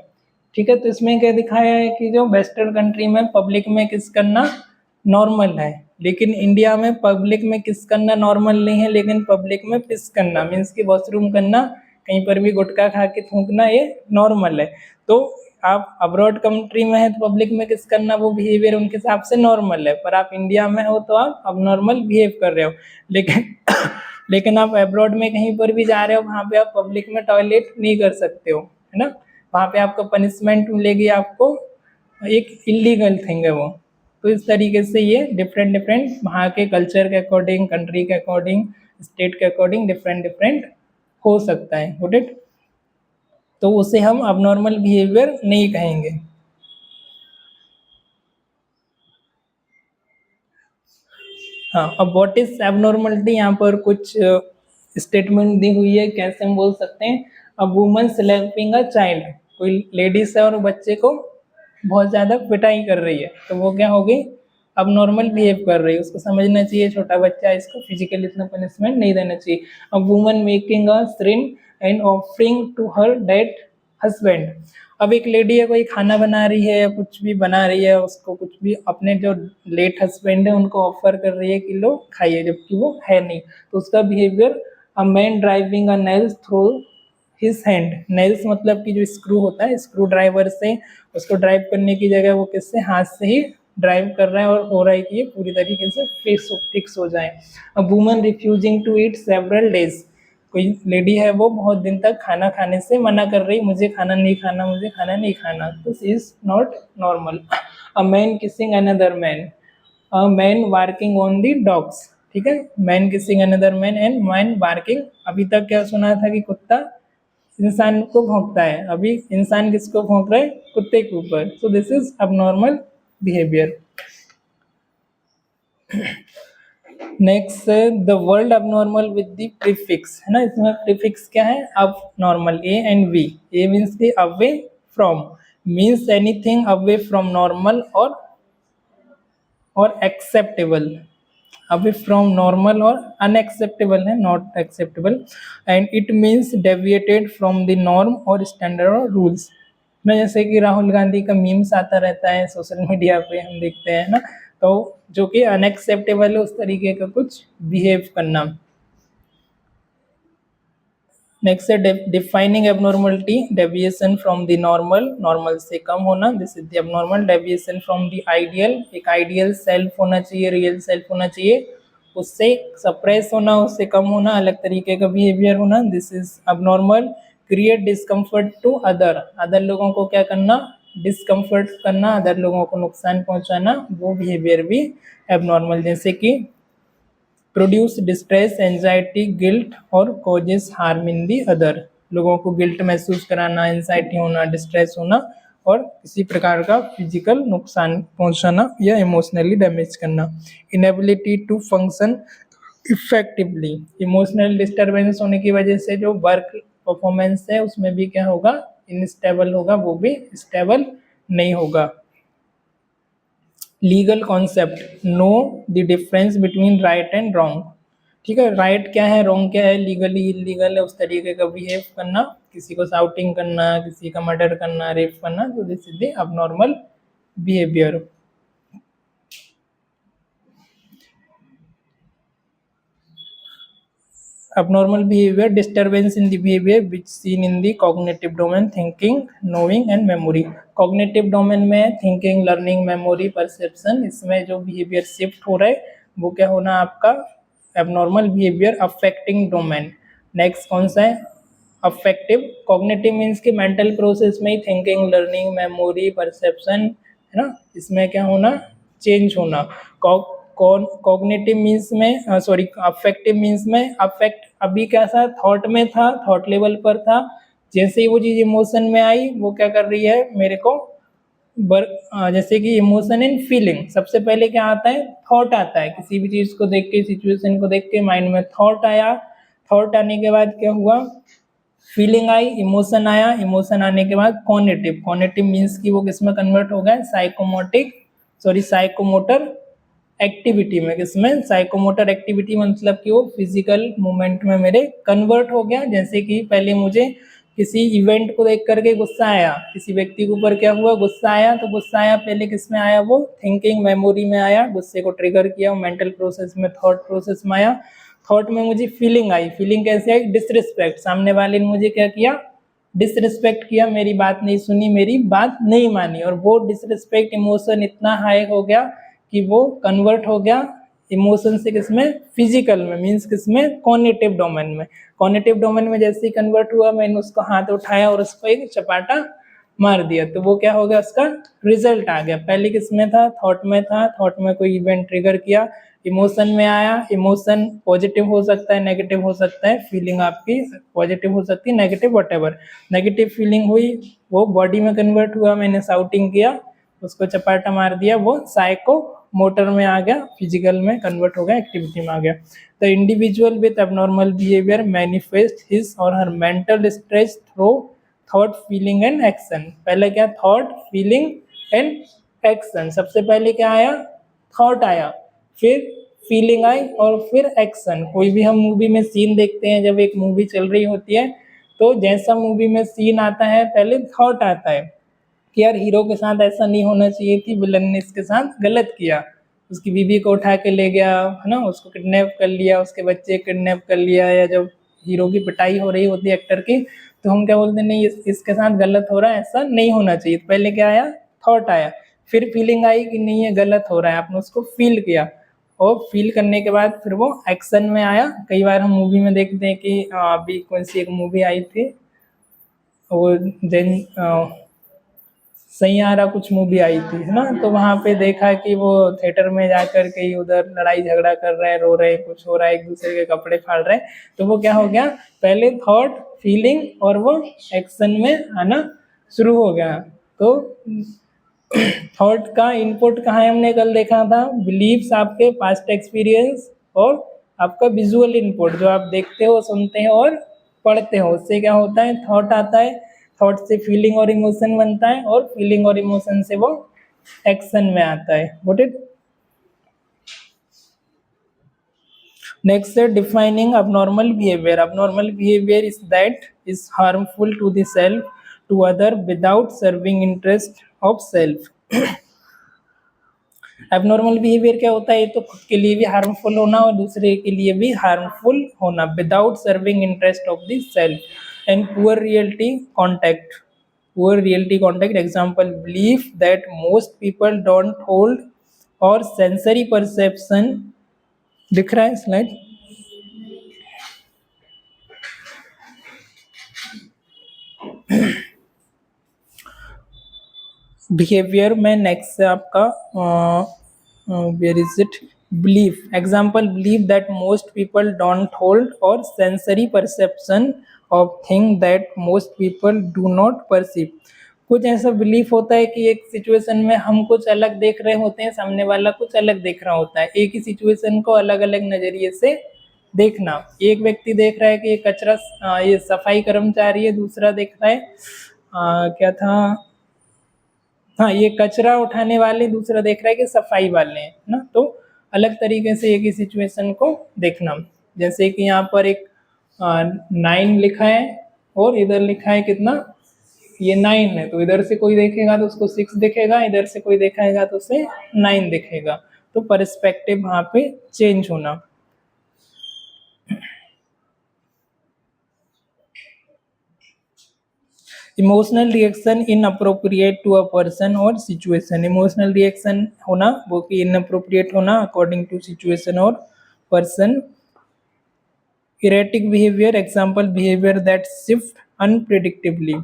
ठीक है, तो इसमें क्या दिखाया है कि जो वेस्टर्न कंट्री में पब्लिक में किस करना नॉर्मल है, लेकिन इंडिया में पब्लिक में किस करना नॉर्मल नहीं है, लेकिन पब्लिक में पिस करना, मीन्स कि वॉशरूम करना, कहीं पर भी गुटखा खा के थूकना, ये नॉर्मल है। तो आप अब्रॉड कंट्री में है तो पब्लिक में किस करना, वो बिहेवियर उनके हिसाब से नॉर्मल है, पर आप इंडिया में हो तो आप अब नॉर्मल बिहेव कर रहे हो। लेकिन लेकिन आप अब्रॉड में कहीं पर भी जा रहे हो, वहाँ पे आप पब्लिक में टॉयलेट नहीं कर सकते हो, है ना, वहाँ पे आपको पनिशमेंट मिलेगी, आपको एक इलीगल थिंग है वो। तो इस तरीके से ये डिफरेंट डिफरेंट वहाँ के कल्चर के अकॉर्डिंग, कंट्री के अकॉर्डिंग, स्टेट के अकॉर्डिंग डिफरेंट डिफरेंट हो सकता है, गुड इट। तो उसे हम अबनॉर्मल बिहेवियर नहीं कहेंगे। हाँ, अब व्हाट इज एबनॉर्मलिटी, यहाँ पर कुछ स्टेटमेंट दी हुई है, कैसे हम बोल सकते हैं। A woman slapping a child, कोई लेडीज है और बच्चे को बहुत ज़्यादा पिटाई कर रही है, तो वो क्या होगी? अब नॉर्मल बिहेव कर रही है। उसको समझना चाहिए छोटा बच्चा, इसको फिजिकली इतना पनिशमेंट नहीं देना चाहिए। A woman making a shrine and offering to her dead husband. अब एक लेडी है, कोई खाना बना रही है या कुछ भी बना रही है, उसको कुछ भी अपने जो लेट हस्बैंड है उनको ऑफर कर रही है कि लो खाइए, जबकि वो है नहीं। तो उसका behaviour, a man driving a nails through his hand. Nails मतलब कि जो स्क्रू होता है, स्क्रू ड्राइवर से उसको ड्राइव करने की जगह वो किससे, हाथ से ही ड्राइव कर रहा है, और हो रहा है कि ये पूरी तरीके से फिक्स हो जाए। A woman refusing to eat several days, कोई लेडी है वो बहुत दिन तक खाना खाने से मना कर रही, मुझे खाना नहीं खाना, मुझे खाना नहीं खाना, तो she is not normal. A man kissing another man, a man working on the dogs, ठीक है, man kissing another man and man working. अभी तक क्या सुना था कि कुत्ता इंसान को भौंकता है, अभी इंसान किसको भौंक रहा है? कुत्ते के ऊपर। So this is abnormal behaviour. Next the word abnormal with the prefix, है ना, इसमें प्रीफिक्स क्या है, abnormal, A and B. A means की away from, means anything away from normal और एक्सेप्टेबल, अवे फ्रॉम नॉर्मल और अनएक्सेप्टेबल है, not acceptable, and it means deviated from the norm और स्टैंडर्ड और रूल्स। ना जैसे कि राहुल गांधी का मीम्स आता रहता है सोशल मीडिया पे, हम देखते हैं ना, तो जो कि अनएक्सेप्टेबल है उस तरीके का कुछ बिहेव करना। नेक्स्ट है defining abnormality, deviation from the normal, normal से कम होना, this is the abnormal. Deviation from the ideal, एक आइडियल सेल्फ होना चाहिए, रियल सेल्फ होना चाहिए, उससे सप्रेस होना, उससे कम होना, अलग तरीके का बिहेवियर होना, this is abnormal. Create discomfort to other, other लोगों को क्या करना, डिस्कम्फर्ट करना, अदर लोगों को नुकसान पहुंचाना, वो बिहेवियर भी एबनॉर्मल। जैसे कि प्रोड्यूस डिस्ट्रेस, एंजाइटी, गिल्ट और causes harm in the other, लोगों को गिल्ट महसूस कराना, एंजाइटी होना, डिस्ट्रेस होना और किसी प्रकार का फिजिकल नुकसान पहुंचाना या इमोशनली डैमेज करना। Inability to function effectively, emotional disturbance होने की वजह से जो वर्क परफॉर्मेंस है उसमें भी क्या होगा, इनस्टेबल होगा, वो भी स्टेबल नहीं होगा। Legal concept, know the difference between right and wrong, ठीक है, राइट क्या है, रॉन्ग क्या है, लीगली इलीगल है, उस तरीके का बिहेव करना, किसी को शाउटिंग करना, किसी का मर्डर करना, रेप करना, तो this is the abnormal behaviour. Abnormal behavior, disturbance in the behavior which seen in the cognitive domain, thinking, knowing and memory. Cognitive domain में thinking, learning, memory, perception, इसमें जो behavior shift हो रहा है वो क्या होना आपका abnormal behavior affecting domain। next कौन सा है, affective। cognitive means कि mental process में ही thinking, learning, memory, perception, है ना, इसमें क्या होना, चेंज होना। कॉग्निटिव मीन्स में सॉरी अफेक्टिव मीन्स में, अफेक्ट अभी कैसा थॉट में था, थॉट लेवल पर था, जैसे ही वो चीज इमोशन में आई वो क्या कर रही है मेरे को जैसे कि इमोशन एंड फीलिंग, सबसे पहले क्या आता है, थॉट आता है, किसी भी चीज को देख के, सिचुएशन को देख के माइंड में थॉट आया, थॉट आने के बाद क्या हुआ, फीलिंग आई, इमोशन आया, इमोशन आने के बाद कॉग्निटिव, कॉग्निटिव मीन्स कि वो किसमें कन्वर्ट हो गया, साइकोमोटर एक्टिविटी में, किसमें, साइकोमोटर एक्टिविटी, मतलब कि वो फिजिकल मूवमेंट में मेरे कन्वर्ट हो गया। जैसे कि पहले मुझे किसी इवेंट को देख करके गुस्सा आया, किसी व्यक्ति के ऊपर क्या हुआ, गुस्सा आया, तो गुस्सा आया पहले किस में आया, वो थिंकिंग मेमोरी में आया, गुस्से को ट्रिगर किया, मेंटल प्रोसेस में, थॉट प्रोसेस में आया, थॉट में मुझे फीलिंग आई, फीलिंग कैसे आई, डिसरिस्पेक्ट, सामने वाले ने मुझे क्या किया, डिसरिस्पेक्ट किया, मेरी बात नहीं सुनी, मेरी बात नहीं मानी, और वो डिसरिस्पेक्ट इमोशन इतना हाई हो गया कि वो कन्वर्ट हो गया इमोशन से किसमें, फिजिकल में, मीन्स किसमें, कॉग्निटिव डोमेन में। कॉग्निटिव डोमेन में जैसे ही कन्वर्ट हुआ, मैंने उसको हाथ उठाया और उसको एक चपाटा मार दिया, तो वो क्या हो गया, उसका रिजल्ट आ गया। पहले किसमें था, थॉट में था, थॉट में कोई इवेंट ट्रिगर किया, इमोशन में आया, इमोशन पॉजिटिव हो सकता है, नेगेटिव हो सकता है, फीलिंग आपकी पॉजिटिव हो सकती है, नेगेटिव व्हाटएवर, नेगेटिव फीलिंग हुई, वो बॉडी में कन्वर्ट हुआ, मैंने शाउटिंग किया, उसको चपाटा मार दिया, वो साइको मोटर में आ गया, फिजिकल में कन्वर्ट हो गया, एक्टिविटी में आ गया। The individual with abnormal behaviour manifest his और her mental stress through thought, feeling and action. पहले क्या, थॉट, फीलिंग एंड एक्शन, सबसे पहले क्या आया, थॉट आया, फिर फीलिंग आई और फिर एक्शन। कोई भी हम मूवी में सीन देखते हैं, जब एक मूवी चल रही होती है तो जैसा मूवी में सीन आता है पहले थॉट आता है कि यार हीरो के साथ ऐसा नहीं होना चाहिए थी, विलन ने इसके साथ गलत किया, उसकी बीवी को उठा के ले गया, है ना, उसको किडनैप कर लिया, उसके बच्चे किडनैप कर लिया, या जब हीरो की पिटाई हो रही होती है एक्टर की, तो हम क्या बोलते हैं, नहीं इसके साथ गलत हो रहा है, ऐसा नहीं होना चाहिए। तो पहले क्या आया, थॉट आया, फिर फीलिंग आई कि नहीं ये गलत हो रहा है, आपने उसको फील किया, और फील करने के बाद फिर वो एक्शन में आया। कई बार हम मूवी में देखते हैं कि अभी कौन सी एक मूवी आई थी, वो देन सैयारा कुछ मूवी आई थी, है ना, तो वहाँ पे देखा कि वो थिएटर में जाकर के उधर लड़ाई झगड़ा कर रहे हैं, रो रहे हैं, कुछ हो रहा है, एक दूसरे के कपड़े फाड़ रहे हैं, तो वो क्या हो गया, पहले थॉट, फीलिंग और वो एक्शन में आना शुरू हो गया। तो थॉट का इनपुट कहाँ है, हमने कल देखा था, बिलीव्स आपके पास्ट एक्सपीरियंस और आपका विजुअल इनपुट जो आप देखते हो, सुनते हो और पढ़ते हो, उससे क्या होता है, थॉट आता है, थॉट से फीलिंग और इमोशन बनता है और फीलिंग और इमोशन से वो एक्शन में आता है। Got it. नेक्स्ट है defining abnormal behavior. Abnormal behavior is that is harmful to the self, to other without serving interest of self. Abnormal behaviour क्या होता है, ये तो खुद के लिए भी हार्मफुल होना और दूसरे के लिए भी हार्मफुल होना, without serving interest of the self and poor reality contact. Poor reality contact example, belief that most people don't hold और सेंसरी परसेप्शन। दिख रहा है स्लाइड? बिहेवियर में नेक्स्ट है आपका where is it, belief example, believe that most people don't hold और sensory perception of thing that most people do not perceive. कुछ ऐसा बिलीफ होता है कि एक सिचुएशन में हम कुछ अलग देख रहे होते हैं, सामने वाला कुछ अलग देख रहा होता है, एक ही सिचुएशन को अलग अलग नजरिए से देखना। एक व्यक्ति देख रहा है कि ये कचरा ये सफाई कर्मचारी है, दूसरा देख रहा है क्या था, हाँ ये कचरा उठाने वाले, दूसरा देख रहा है कि सफाई वाले हैं ना। तो अलग तरीके से एक ही सिचुएशन को देखना। जैसे कि यहाँ पर एक 9 लिखा है और इधर लिखा है कितना, ये 9 है, तो इधर से कोई देखेगा तो उसको 6 दिखेगा, इधर से कोई देखेगा तो उसे 9 दिखेगा। तो पर्सपेक्टिव वहाँ पे चेंज होना। Emotional reaction inappropriate to a person और सिचुएशन। इमोशनल रिएक्शन होना वो कि इनअप्रोप्रिएट होना अकॉर्डिंग टू सिचुएशन और person. Erratic behaviour example, behaviour that shift unpredictably.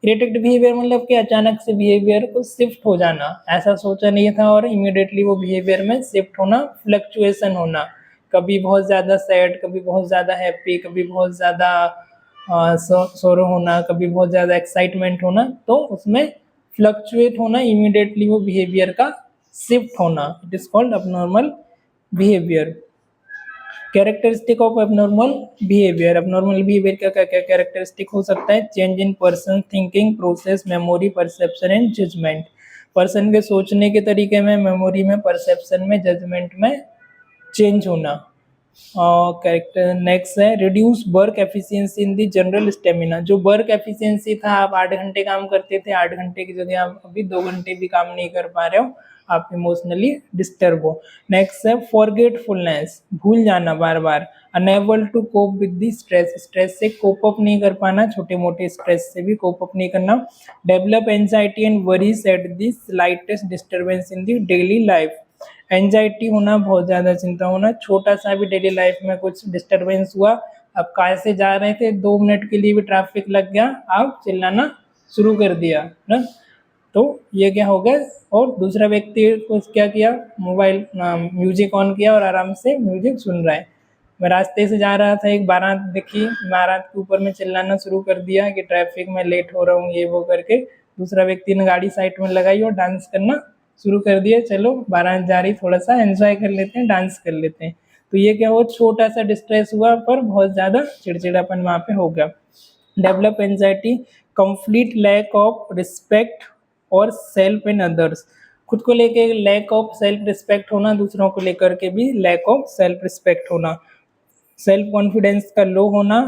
Erratic behaviour मतलब कि अचानक से बिहेवियर को शिफ्ट हो जाना, ऐसा सोचा नहीं था और इमीडिएटली वो बिहेवियर में शिफ्ट होना। फ्लक्चुएशन होना, कभी बहुत ज़्यादा सैड, कभी बहुत ज़्यादा हैप्पी, कभी बहुत ज़्यादा सोरो होना, कभी बहुत ज़्यादा एक्साइटमेंट होना, तो उसमें फ्लक्चुएट होना, इमीडिएटली वो बिहेवियर का शिफ्ट होना, it is called abnormal behaviour. Characteristic of abnormal behaviour. Abnormal behaviour का क्या क्या कैरेक्टरिस्टिक हो सकता है, change in person thinking process, memory, perception and judgement. Person के सोचने के तरीके में, मेमोरी में, परसेप्शन में, जजमेंट में चेंज होना। कैरेक्टर नेक्स्ट है रिड्यूस वर्क एफिशिएंसी इन दी जनरल स्टेमिना। जो वर्क एफिशिएंसी था, आप 8 घंटे काम करते थे, 8 घंटे की जगह आप अभी 2 घंटे भी काम नहीं कर पा रहे हो, आप इमोशनली डिस्टर्ब हो। नेक्स्ट है फॉरगेटफुलनेस, भूल जाना बार बार। Unable to cope with the stress, stress से कोप अप नहीं कर पाना, छोटे मोटे स्ट्रेस से भी कोप अप नहीं करना। Develop anxiety and worries at the slightest disturbance in the daily life. Anxiety होना, बहुत ज़्यादा चिंता होना, छोटा सा भी डेली लाइफ में कुछ डिस्टर्बेंस हुआ, आप कार से जा रहे थे, 2 मिनट के लिए भी ट्रैफिक लग गया, आप चिल्लाना शुरू कर दिया ना, तो ये क्या हो गया। और दूसरा व्यक्ति को क्या किया, मोबाइल म्यूजिक ऑन किया और आराम से म्यूजिक सुन रहा है। मैं रास्ते से जा रहा था, एक बारात दिखी, बारात के ऊपर में चिल्लाना शुरू कर दिया कि ट्रैफिक में लेट हो रहा हूँ, ये वो करके। दूसरा व्यक्ति ने गाड़ी साइड में लगाई और डांस करना शुरू कर दिया, चलो बारात जा रही, थोड़ा सा एंजॉय कर लेते हैं, डांस कर लेते हैं। तो ये क्या हो, छोटा सा डिस्ट्रेस हुआ पर बहुत ज़्यादा चिड़चिड़ापन वहाँ पे हो गया। Develop anxiety, complete lack of respect और सेल्फ एंड अदर्स। खुद को लेके लैक ऑफ सेल्फ रिस्पेक्ट होना, दूसरों को लेकर के भी लैक ऑफ सेल्फ रिस्पेक्ट होना। सेल्फ कॉन्फिडेंस का लो होना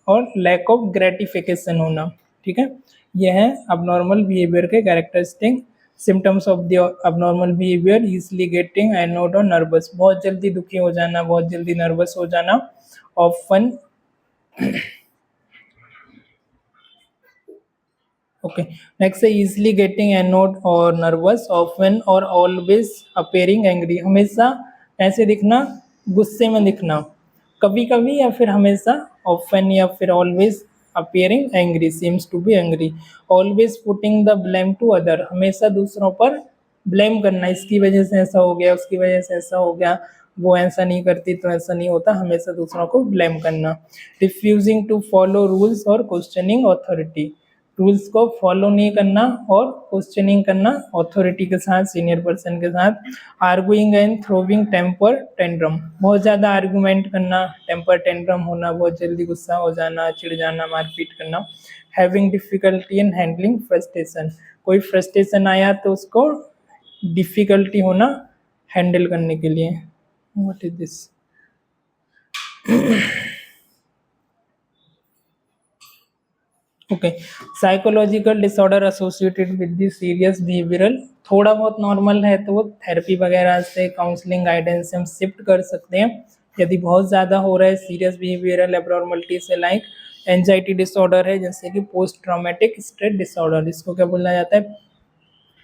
और लैक ऑफ ग्रेटिफिकेशन होना। ठीक है, यह है अबनॉर्मल बिहेवियर के characteristic. Symptoms of the abnormal behaviour, easily getting anode और नर्वस, बहुत जल्दी दुखी हो जाना, बहुत जल्दी नर्वस हो जाना। ऑफन ओके, नेक्स्ट है इजली गेटिंग एनोड और नर्वस, ऑफन और ऑलवेज अपेयरिंग एंग्री, हमेशा ऐसे दिखना, गुस्से में दिखना, कभी कभी या फिर हमेशा, ऑफन या फिर always appearing angry, seems to be angry. Always putting the blame to other, हमेशा दूसरों पर ब्लेम करना, इसकी वजह से ऐसा हो गया, उसकी वजह से ऐसा हो गया, वो ऐसा नहीं करती तो ऐसा नहीं होता, हमेशा दूसरों को ब्लेम करना। रिफ्यूजिंग टू फॉलो रूल्स और क्वेश्चनिंग ऑथोरिटी, रूल्स को फॉलो नहीं करना और क्वेश्चनिंग करना अथॉरिटी के साथ, सीनियर पर्सन के साथ। Arguing and throwing temper tantrum, बहुत ज़्यादा आर्गुमेंट करना, टेम्पर टेंट्रम होना, बहुत जल्दी गुस्सा हो जाना, चिढ़ जाना, मारपीट करना। Having difficulty in handling frustration, कोई फ्रस्ट्रेशन आया तो उसको डिफिकल्टी होना हैंडल करने के लिए। What is this? Okay, psychological disorder associated with the serious behavioural, थोड़ा बहुत नॉर्मल है तो वो थेरेपी वगैरह से, काउंसलिंग गाइडेंस से हम शिफ्ट कर सकते हैं। यदि बहुत ज़्यादा हो रहा है सीरियस बिहेवियरल एब्नॉर्मलिटी से, लाइक एंजाइटी डिसऑर्डर है, जैसे कि पोस्ट ट्रॉमेटिक स्ट्रेस डिसऑर्डर, इसको क्या बोला जाता है?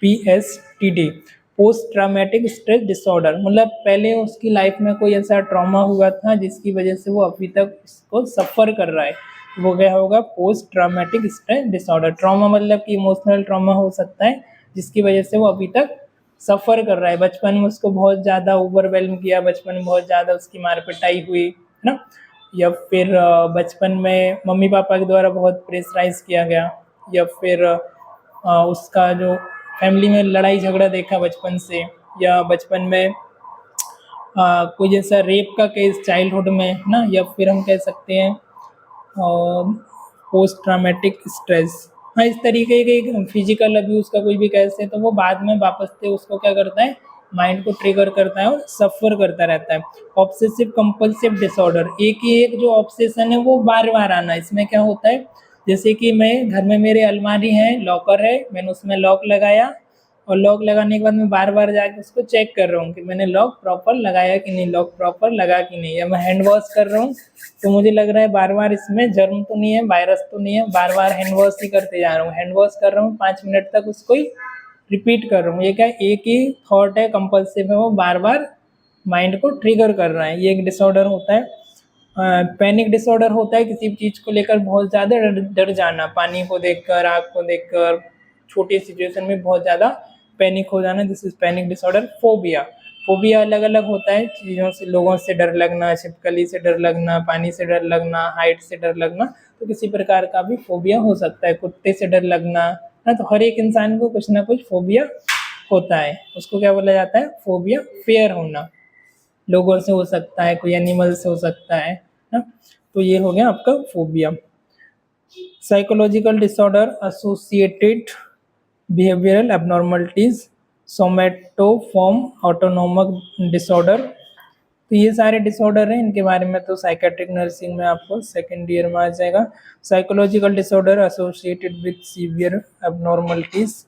PSTD, post traumatic stress disorder. मतलब पहले उसकी लाइफ में कोई ऐसा ट्रॉमा हुआ था जिसकी वजह से वो अभी तक उसको सफ़र कर रहा है, वो क्या होगा? Post traumatic stress disorder. Trauma मतलब कि इमोशनल ट्रॉमा हो सकता है जिसकी वजह से वो अभी तक सफ़र कर रहा है। बचपन में उसको बहुत ज़्यादा ओवरवेल्म किया, बचपन में बहुत ज़्यादा उसकी मार पिटाई हुई, है ना, या फिर बचपन में मम्मी पापा के द्वारा बहुत प्रेशराइज किया गया, या फिर उसका जो फैमिली में लड़ाई झगड़ा देखा बचपन से, या बचपन में कोई जैसा रेप का केस चाइल्डहुड में, है ना, या फिर हम कह सकते हैं पोस्ट ट्रॉमेटिक स्ट्रेस। हाँ, इस तरीके के फिजिकल अब्यूज़ का कोई भी केस है तो वो बाद में वापस से उसको क्या करता है? माइंड को ट्रिगर करता है और सफ़र करता रहता है। ऑब्सेसिव कंपल्सिव डिसऑर्डर, एक ही एक जो ऑब्सेशन है वो बार बार आना। इसमें क्या होता है? जैसे कि मैं घर में, मेरे अलमारी है, लॉकर है, मैंने उसमें लॉक लगाया और लॉक लगाने के बाद मैं बार बार जाके उसको चेक कर रहा हूँ कि मैंने लॉक प्रॉपर लगाया कि नहीं, लॉक प्रॉपर लगा कि नहीं। या मैं हैंड वॉश कर रहा हूँ तो मुझे लग रहा है बार बार इसमें जर्म तो नहीं है, वायरस तो नहीं है, बार बार हैंड वॉश ही करते जा रहा हूँ, हैंड वॉश कर रहा हूँ 5 मिनट तक उसको ही रिपीट कर रहा हूँ। ये क्या? एक ही थॉट है, कंपल्सिव है, वो बार बार माइंड को ट्रिगर कर रहा है। ये एक डिसऑर्डर होता है। पैनिक डिसऑर्डर होता है किसी भी चीज़ को लेकर बहुत ज़्यादा डर जाना, पानी को देखकर, आग को देखकर, छोटी सिचुएशन में बहुत ज़्यादा पैनिक हो जाना, this is panic disorder. Phobia, phobia अलग अलग होता है, चीज़ों से, लोगों से डर लगना, छिपकली से डर लगना, पानी से डर लगना, हाइट से डर लगना, तो किसी प्रकार का भी फोबिया हो सकता है। कुत्ते से डर लगना, ना, तो हर एक इंसान को कुछ ना कुछ फोबिया होता है, उसको क्या बोला जाता है? फोबिया। फेयर होना, लोगों से हो सकता है, कोई एनिमल से हो सकता है ना, तो ये हो गया आपका phobia. Psychological disorder associated behavioural abnormalities, somatoform autonomic disorder, तो ये सारे डिसऑर्डर हैं। इनके बारे में तो साइकेट्रिक नर्सिंग में आपको सेकेंड ईयर में आ जाएगा। Psychological disorder associated with severe abnormalities,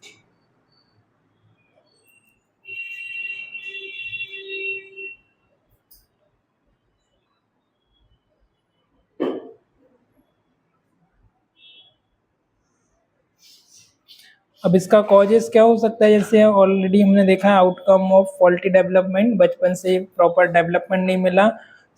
अब इसका कॉजेस क्या हो सकता है? जैसे ऑलरेडी हमने देखा है, आउटकम ऑफ फॉल्टी डेवलपमेंट, बचपन से प्रॉपर डेवलपमेंट नहीं मिला।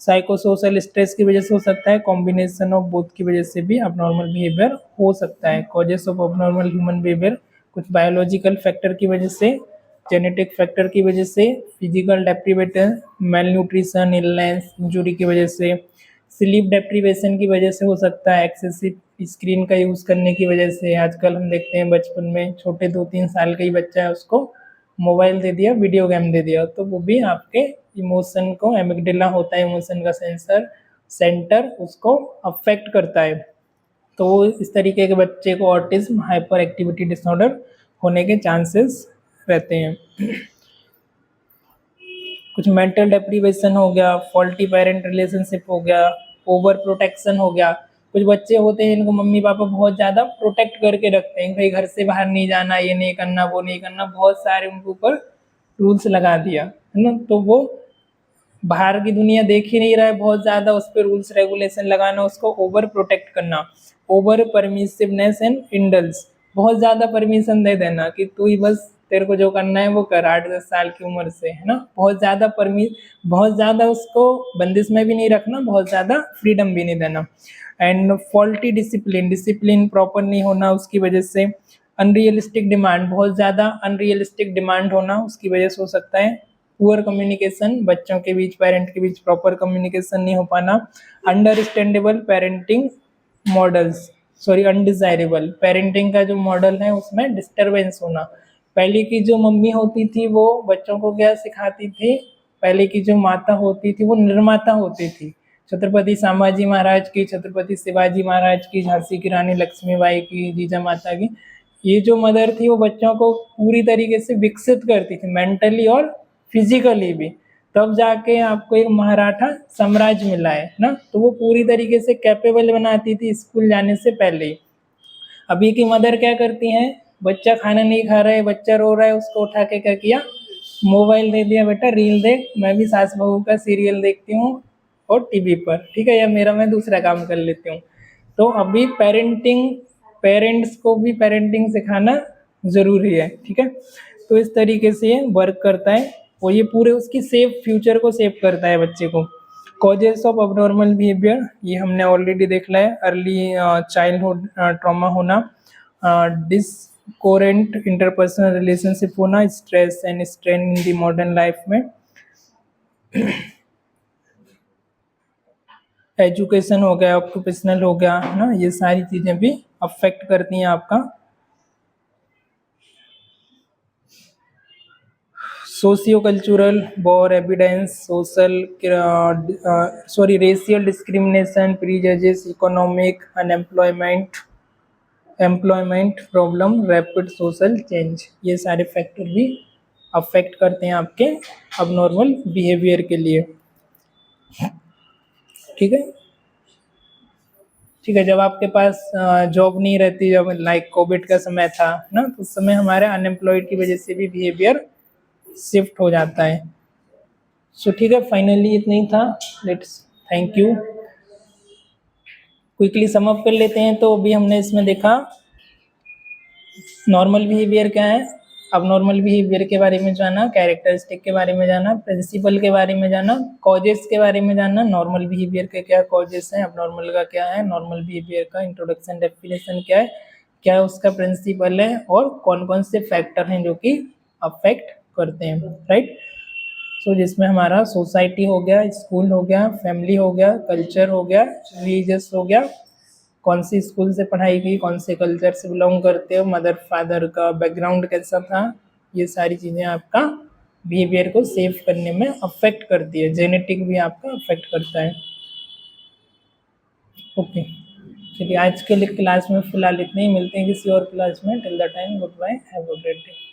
साइको सोशल स्ट्रेस की वजह से हो सकता है, कॉम्बिनेशन ऑफ बोथ की वजह से भी अबनॉर्मल बिहेवियर हो सकता है। Causes of abnormal human behaviour, कुछ बायोलॉजिकल फैक्टर की वजह से, जेनेटिक फैक्टर की वजह से, physical deprivation, mail nutrition, illness, injury की वजह से, स्लीप डेप्रीवेशन की वजह से हो सकता है, एक्सेसिव स्क्रीन का यूज़ करने की वजह से। आजकल हम देखते हैं बचपन में छोटे 2-3 साल का ही बच्चा है, उसको मोबाइल दे दिया, वीडियो गेम दे दिया, तो वो भी आपके इमोशन को, एमिगडाला होता है इमोशन का सेंसर सेंटर, उसको अफेक्ट करता है। तो इस तरीके के बच्चे को ऑटिज्म, हाइपर एक्टिविटी डिसऑर्डर होने के चांसेस रहते हैं। कुछ मेंटल डेप्रीवेशन हो गया, फॉल्टी पेरेंट रिलेशनशिप हो गया, ओवर प्रोटेक्शन हो गया। कुछ बच्चे होते हैं जिनको मम्मी पापा बहुत ज़्यादा प्रोटेक्ट करके रखते हैं, भाई घर से बाहर नहीं जाना, ये नहीं करना, वो नहीं करना, बहुत सारे उनके ऊपर रूल्स लगा दिया, है ना, तो वो बाहर की दुनिया देख ही नहीं रहा है, बहुत ज़्यादा उस पर रूल्स रेगुलेशन लगाना, उसको ओवर प्रोटेक्ट करना, ओवर परमिसिवनेस एंड इंडल्स, बहुत ज़्यादा परमिशन दे देना कि तू ही बस, तेरे को जो करना है वो कर, 8-10 साल की उम्र से, है ना, बहुत ज़्यादा उसको बंदिश में भी नहीं रखना, बहुत ज़्यादा फ्रीडम भी नहीं देना। And faulty discipline, discipline proper नहीं होना उसकी वजह से। अनरियलिस्टिक डिमांड, बहुत ज़्यादा अनरियलिस्टिक डिमांड होना उसकी वजह से हो सकता है। पुअर कम्युनिकेशन, बच्चों के बीच, पेरेंट के बीच प्रॉपर कम्युनिकेशन नहीं हो पाना। Understandable parenting models, sorry undesirable, parenting का जो मॉडल है उसमें डिस्टरबेंस होना। पहले की जो मम्मी होती थी वो बच्चों को क्या सिखाती थी, पहले की जो माता होती थी वो निर्माता होती थी। छत्रपति संभाजी महाराज की, छत्रपति शिवाजी महाराज की, झांसी की रानी लक्ष्मीबाई की, जीजा माता की, ये जो मदर थी वो बच्चों को पूरी तरीके से विकसित करती थी, मेंटली और फिजिकली भी। तब जाके आपको एक मराठा साम्राज्य मिला है ना, तो वो पूरी तरीके से कैपेबल बनाती थी स्कूल जाने से पहले ही। अभी की मदर क्या करती हैं, बच्चा खाना नहीं खा रहा है, बच्चा रो रहा है, उसको उठा के क्या किया, मोबाइल दे दिया, बेटा रील देख, मैं भी सास बहू का सीरियल देखती हूँ और टीवी पर, ठीक है, या मेरा मैं दूसरा काम कर लेती हूँ। तो अभी पेरेंट्स को भी पेरेंटिंग सिखाना ज़रूरी है, ठीक है। तो इस तरीके से ये वर्क करता है और ये पूरे उसकी सेफ फ्यूचर को सेव करता है बच्चे को। कॉजेस ऑफ अबनॉर्मल बिहेवियर ये हमने ऑलरेडी देख लिया है, अर्ली चाइल्डहुड ट्रॉमा होना, डिसकोरेंट इंटरपर्सनल रिलेशनशिप होना, stress and strain in the modern life में, एजुकेशन हो गया, ऑक्यूपेशनल हो गया है ना, ये सारी चीज़ें भी अफेक्ट करती हैं आपका। Socio cultural war evidence, social racial discrimination, prejudices, economic employment problem, rapid social change, ये सारे फैक्टर भी अफेक्ट करते हैं आपके अबनॉर्मल बिहेवियर के लिए, ठीक है। ठीक है, जब आपके पास जॉब नहीं रहती, जब लाइक कोविड का समय था ना, तो उस समय हमारे अनएम्प्लॉयड की वजह से भी बिहेवियर शिफ्ट हो जाता है। सो ठीक है, फाइनली इतना ही था। Let's thank you. Quickly sum up कर लेते हैं। तो अभी हमने इसमें देखा नॉर्मल बिहेवियर क्या है, अब नॉर्मल बिहेवियर के बारे में जाना, कैरेक्टरिस्टिक के बारे में जाना, प्रिंसिपल के बारे में जाना, कॉजेस के बारे में जाना, नॉर्मल बिहेवियर के क्या कॉजेस हैं, अब नॉर्मल का क्या है, नॉर्मल बिहेवियर का इंट्रोडक्शन डेफिनेशन क्या है, क्या उसका प्रिंसिपल है, और कौन कौन से फैक्टर हैं जो कि अफेक्ट करते हैं, राइट। सो जिसमें हमारा सोसाइटी हो गया, स्कूल हो गया, फैमिली हो गया, कल्चर हो गया, रिलीजियस हो गया, कौन सी स्कूल से पढ़ाई की, कौन से कल्चर से बिलोंग करते हो, मदर फादर का बैकग्राउंड कैसा था, ये सारी चीज़ें आपका बिहेवियर को सेव करने में अफेक्ट करती है। जेनेटिक भी आपका अफेक्ट करता है। ओके, चलिए आज के लिए क्लास में फिलहाल इतने ही, मिलते हैं किसी और क्लास में। Till the time, good bye, have a great day.